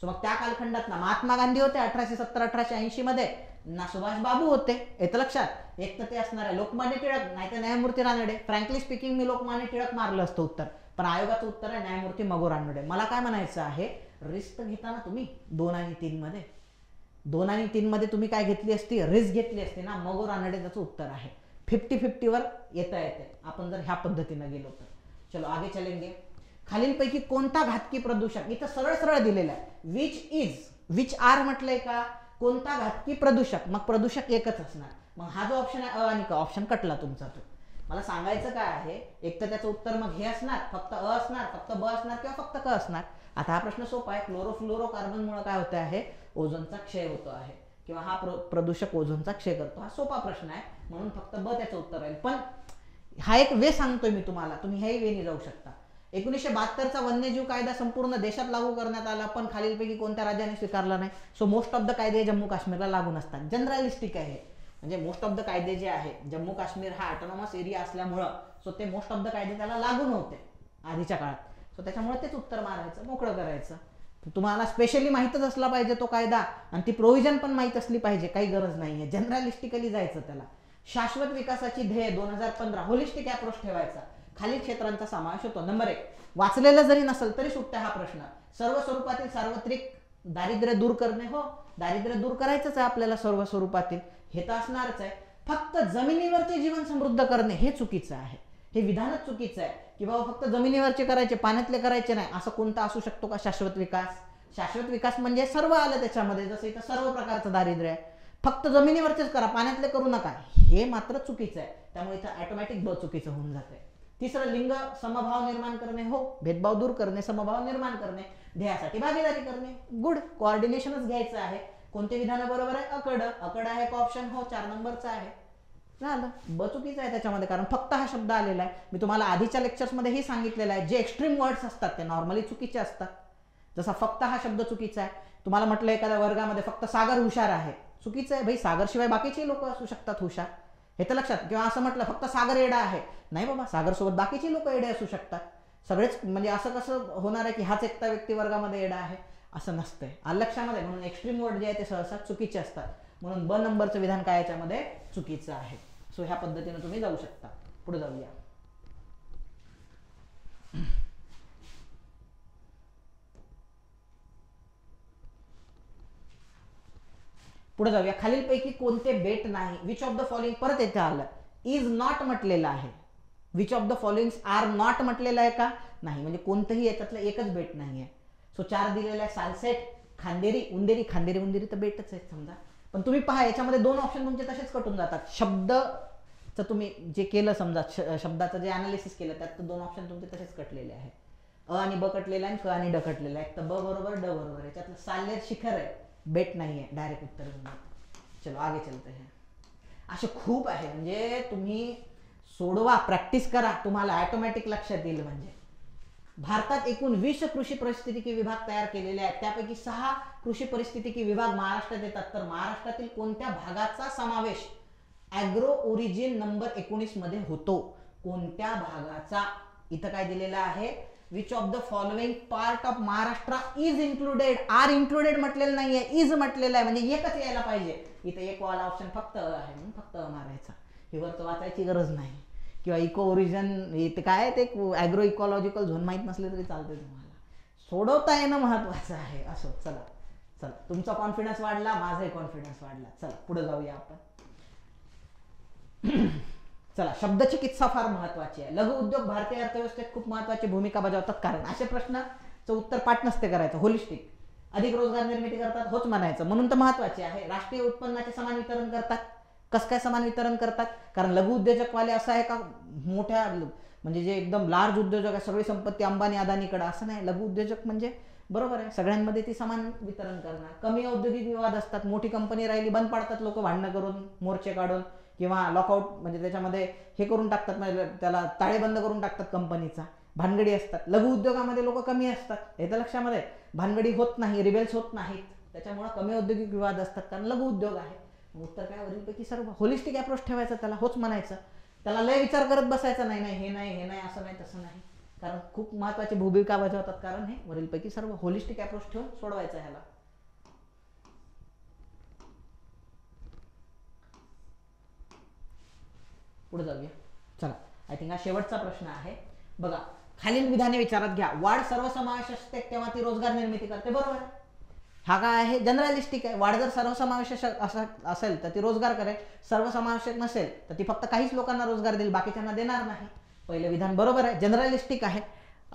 सो मग त्या कालखंडात ना महात्मा गांधी होते 1870-1880 मध्ये, ना सुभाष बाबू होते. येतं लक्षात. एक तर ते असणार आहे लोकमान्य टिळक, नाही तर न्यायमूर्ती रानडे. फ्रँकली स्पीकिंग मी लोकमान्य टिळक मारलं असतं उत्तर, पण आयोगाचं उत्तर आहे न्यायमूर्ती मगो रानडे. मला काय म्हणायचं आहे, रिस्क घेताना तुम्ही 2 आणि 3 मध्ये, 2 आणि 3 मध्ये तुम्ही काय घेतली असती, रिस्क घेतली असती ना. मगो रानडे त्याचं उत्तर आहे. 50-50 वर येता येते आपण जर ह्या पद्धतीनं गेलो तर. चलो आगे चलेंगे. खालीलपैकी कोणता घातकी प्रदूषक, इथं सरळ सरळ दिलेलं आहे, विच आर म्हटलंय का, कोणता घातकी प्रदूषक, मग प्रदूषक एकच असणार, मग हा जो ऑप्शन आहे अ आणि क, ऑप्शन कटला तुमचा. तो मला सांगायचं काय आहे, एक तर त्याचं उत्तर मग हे असणार, फक्त अ असणार, फक्त ब असणार किंवा फक्त क असणार. आता हा प्रश्न सोपा आहे, क्लोरोफ्लोरोकार्बनमुळे काय होतं आहे, ओझोनचा क्षय होतो आहे किंवा हा प्रदूषक ओझोनचा क्षय करतो. हा सोपा प्रश्न आहे म्हणून फक्त ब त्याचं उत्तर राहील. पण हा एक वे सांगतोय मी तुम्हाला, तुम्ही ह्याही वेने जाऊ शकता. 1972चा वन्यजीव कायदा संपूर्ण देशात लागू करण्यात आला, पण खालीलपैकी कोणत्या राज्याने स्वीकारला नाही. सो मोस्ट ऑफ द कायदे जम्मू काश्मीरला लागू नसतात. जनरलिस्टिक आहे, म्हणजे मोस्ट ऑफ द कायदे जे आहे, जम्मू काश्मीर हा ऑटोनॉमस एरिया असल्यामुळं सो ते मोस्ट ऑफ द कायदे त्याला लागू नव्हते आधीच्या काळात. सो त्याच्यामुळे तेच उत्तर मारायचं, मोकळं करायचं. तुम्हाला स्पेशली माहीतच असला पाहिजे तो कायदा, आणि ती प्रोव्हिजन पण माहीत असली पाहिजे, काही गरज नाहीये. जनरलिस्टिकली जायचं त्याला. शाश्वत विकासाची ध्येय 2015, होलिस्टिक अप्रोच ठेवायचा. खालील क्षेत्रांचा समावेश होतो. नंबर 1, वाचलेलं जरी नसेल तरी सुटतं हा प्रश्न. सर्व स्वरूपातील सार्वत्रिक दारिद्र्य दूर करणे. हो, दारिद्र्य दूर करायचंच आहे आपल्याला सर्व स्वरूपातील, हे तर असणारच आहे. फक्त जमिनीवरचे जीवन समृद्ध करणे हे चुकीचं आहे, हे विधानच चुकीचं आहे की बाबा फक्त जमिनीवरचे करायचे, पाण्यातले करायचे नाही. असं कोणता असू शकतो का शाश्वत विकास? शाश्वत विकास म्हणजे सर्व आलं त्याच्यामध्ये, जसं इथं सर्व प्रकारचं दारिद्र्य आहे. फक्त जमिनीवरचेच करा, पाण्यातले करू नका, हे मात्र चुकीचं आहे. त्यामुळे इथं ऑटोमॅटिक ब चुकीचं होऊन जाते. तिसरं, लिंग समभाव निर्माण करणे. हो, भेदभाव दूर करणे, समभाव निर्माण करणे, ध्येयासाठी भागीदारी करणे. गुड, कोऑर्डिनेशनच घ्यायचं आहे. कोणते विधान बरोबर आहे? अकड आहे का ऑप्शन? हो, 4 नंबरचा आहे. झालं, ब चुकीचं आहे त्याच्यामध्ये, कारण फक्त हा शब्द आलेला आहे. मी तुम्हाला आधीच्या लेक्चर्समध्ये हे सांगितलेलं आहे, जे एक्स्ट्रीम वर्ड्स असतात ते नॉर्मली चुकीचे असतात. जसा फक्त हा शब्द चुकीचा आहे. तुम्हाला म्हटलं एखाद्या वर्गामध्ये फक्त सागर हुशार आहे, चुकीचं आहे भाई. सागर शिवाय बाकीचे लोक असू शकतात हुशार, हे तर लक्षात. किंवा असं म्हटलं फक्त सागर येडा आहे, नाही बाबा, सागर सोबत बाकीचे लोक येडे असू शकतात. सगळेच म्हणजे असं कसं होणार आहे की हाच एकटा व्यक्ती वर्गामध्ये येडा आहे, असं नसतंय. लक्षामध्ये, म्हणून एक्स्ट्रीम वर्ड जे आहे ते सहसा चुकीचे असतात. म्हणून ब नंबरचं विधान काय याच्यामध्ये चुकीचं आहे. सो ह्या पद्धतीने तुम्ही जाऊ शकता. पुढे जाऊया. खालीलपैकी कोणते बेट नाही? विच ऑफ द फॉलोइंग, परत येथे आलं इज नॉट म्हटलेलं आहे. Which of the following are not म्हटलेलं आहे का? नाही, म्हणजे कोणतंही याच्यातलं एकच बेट नाही आहे. सो 4 दिलेला आहे, सालसेट, खांदेरी, उंदेरी. खांदेरी उंदेरी तर बेटच आहे समजा, पण तुम्ही पहा याच्यामध्ये 2 ऑप्शन तुमचे तसेच कटून जातात. शब्दचं तुम्ही जे केलं समजा, शब्दाचं जे अनालिसिस केलं त्यात 2 ऑप्शन तुमचे तसेच कटलेले आहे. अ आणि ब कटलेला आहे, क आणि ड कटलेला आहे. तर ब बरोबर, ड बरोबर. याच्यातलं साल्लेर शिखर आहे, बेट नाही आहे, डायरेक्ट उत्तर होऊन. चलो आगे चलते हैं. असे खूप आहे, म्हणजे तुम्ही सोडवा, प्रॅक्टिस करा, तुम्हाला ऑटोमॅटिक लक्षात येईल. म्हणजे भारतात एकूण 20 कृषी परिस्थितिकी विभाग तयार केलेले आहेत, त्यापैकी 6 कृषी परिस्थितिकी विभाग महाराष्ट्रात येतात. तर महाराष्ट्रातील कोणत्या भागाचा समावेश ॲग्रो ओरिजिन नंबर 19 मध्ये होतो? कोणत्या भागाचा? इथं काय दिलेलं आहे, which of the following part of Maharashtra is included. Are included म्हटलेलं नाहीये, इज म्हटलेलं आहे, म्हणजे एकच यायला पाहिजे. इथं एक वाला ऑप्शन फक्त आहे, म्हणून फक्त मारायचा. हे वरचं वाचायची गरज नाही. किंवा इको ओरिजिन इथे काय ते ॲग्रो इकॉलॉजिकल झोन माहीत नसले तरी चालते, तुम्हाला सोडवता येणं महत्वाचं आहे. असो, चला चला, तुमचा कॉन्फिडन्स वाढला, माझाही कॉन्फिडन्स वाढला. चला पुढे जाऊया आपण. चला, शब्द चिकित्सा फार महत्वाची आहे. लघु उद्योग भारतीय अर्थव्यवस्थेत खूप महत्वाची भूमिका बजावतात. कारण अशा प्रश्नाचं उत्तर पाठ नसते करायचं. होलिस्टिक, अधिक रोजगार निर्मिती करतात, होच म्हणायचं, म्हणून तर महत्वाचे आहे. राष्ट्रीय उत्पन्नाचे समान वितरण करतात. कसं काय समान वितरण करतात? कारण लघु उद्योजकवाले असं आहे का मोठ्या म्हणजे जे एकदम लार्ज उद्योजक आहे सगळी संपत्ती अंबानी अदानीकडे, असं नाही. लघु उद्योजक म्हणजे बरोबर आहे सगळ्यांमध्ये ती समान वितरण करणार. कमी औद्योगिक विवाद असतात. मोठी कंपनी राहिली बंद पाडतात लोक भांडणं करून, मोर्चे काढून, किंवा लॉकआउट म्हणजे त्याच्यामध्ये हे करून टाकतात, म्हणजे त्याला ताळेबंद करून टाकतात कंपनीचा. भानगडी असतात. लघु उद्योगामध्ये लोक कमी असतात, हे तर लक्षामध्ये. भानगडी होत नाही, रिबेल्स होत नाहीत, त्याच्यामुळे कमी औद्योगिक विवाद असतात, कारण लघु उद्योग आहे. उत्तर काय? वरीलपैकी सर्व. होलिस्टिक अप्रोच ठेवायचा, त्याला होच म्हणायचं. त्याला लय विचार करत बसायचा नाही, नाही हे नाही, हे नाही, असं नाही, तसं नाही, कारण खूप महत्वाची भूमिका बजावतात. कारण हे वरीलपैकी सर्व. होलिस्टिक अप्रोच ठेवून सोडवायचं ह्याला. पुढे जाऊया. चला, आय थिंक हा शेवटचा प्रश्न आहे. बघा, खालील विधाने विचारात घ्या. वाढ सर्वसमावेश असते तेव्हा ती रोजगार निर्मिती करते, बरोबर आहे. हा काय आहे? जनरलिस्टिक आहे. वाढ जर सर्वसमावेशक असेल तर ती रोजगार करेल, सर्वसमावेशक नसेल तर ती फक्त काहीच लोकांना रोजगार देईल, बाकीच्यांना देणार नाही. पहिलं विधान बरोबर आहे, जनरलिस्टिक आहे.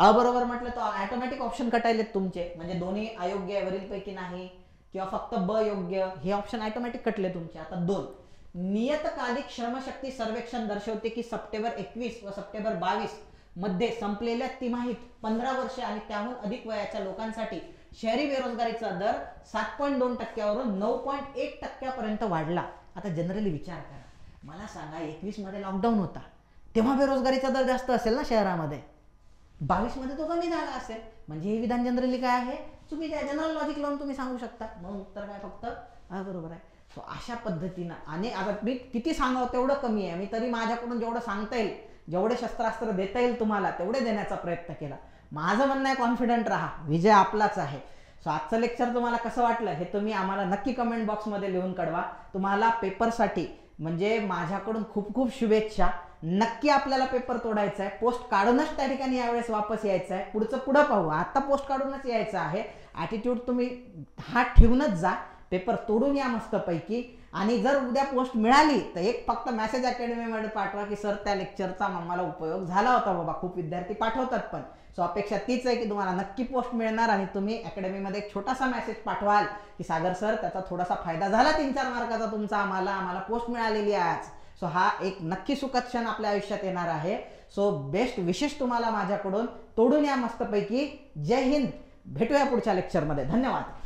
बरोबर म्हटलं तर ऑटोमॅटिक ऑप्शन कटायलेत तुमचे, म्हणजे दोन्ही अयोग्य आहे वरीलपैकी नाही किंवा फक्त ब योग्य, हे ऑप्शन ऑटोमॅटिक कटले तुमचे. आता 2, नियतकालिक श्रमशक्ती सर्वेक्षण दर्शवते की सप्टेंबर 21 व सप्टेंबर 22 मध्ये संपलेल्या तिमाहीत 15 वर्षे आणि त्याहून अधिक वयाच्या लोकांसाठी शहरी बेरोजगारीचा दर 7.2% वरून 9.1% पर्यंत वाढला. आता जनरली विचार करा, मला सांगा 21 मध्ये लॉकडाऊन होता, तेव्हा बेरोजगारीचा दर जास्त असेल ना शहरामध्ये, 22 मध्ये तो कमी झाला असेल. म्हणजे हे विधान जनरली काय आहे, चुकीचे आहे. जनरल लॉजिक लावून तुम्ही सांगू शकता. मग उत्तर काय, फक्त बरोबर आहे. सो अशा पद्धतीनं, आणि आता मी किती सांगावं तेवढं कमी आहे. मी तरी माझ्याकडून जेवढं सांगता येईल, जेवढे शस्त्रास्त्र देता येईल तुम्हाला तेवढे देण्याचा प्रयत्न केला. माझं म्हणणं आहे, कॉन्फिडंट राहा, विजय आपलाच आहे. सो आजचं लेक्चर तुम्हाला कसं वाटलं हे तुम्ही आम्हाला नक्की कमेंट बॉक्समध्ये लिहून कळवा. तुम्हाला पेपरसाठी म्हणजे माझ्याकडून खूप खूप शुभेच्छा. नक्की आपल्याला पेपर तोडायचा आहे, पोस्ट काढूनच त्या ठिकाणी यावेळेस वापस यायचं आहे. पुढं पाहू, आता पोस्ट काढूनच यायचं आहे. ॲटिट्यूड तुम्ही हा ठेवूनच जा, पेपर तोडून या मस्तपैकी. आणि जर उद्या पोस्ट मिळाली तर एक फक्त मेसेज अकॅडमीमध्ये पाठवा की सर त्या लेक्चरचा आम्हाला उपयोग झाला होता बाबा. खूप विद्यार्थी पाठवतात पण. सो अपेक्षा तीच आहे की तुम्हाला नक्की पोस्ट मिळणार आणि तुम्ही अकॅडमीमध्ये एक छोटासा मेसेज पाठवाल की सागर सर त्याचा थोडासा फायदा झाला 3-4 मार्काचा तुमचा, आम्हाला पोस्ट मिळालेली आहे आज. सो हा एक नक्की सुखद क्षण आपल्या आयुष्यात येणार आहे. सो बेस्ट विशेष तुम्हाला माझ्याकडून. तोडून या मस्तपैकी. जय हिंद. भेटूया पुढच्या लेक्चरमध्ये. धन्यवाद.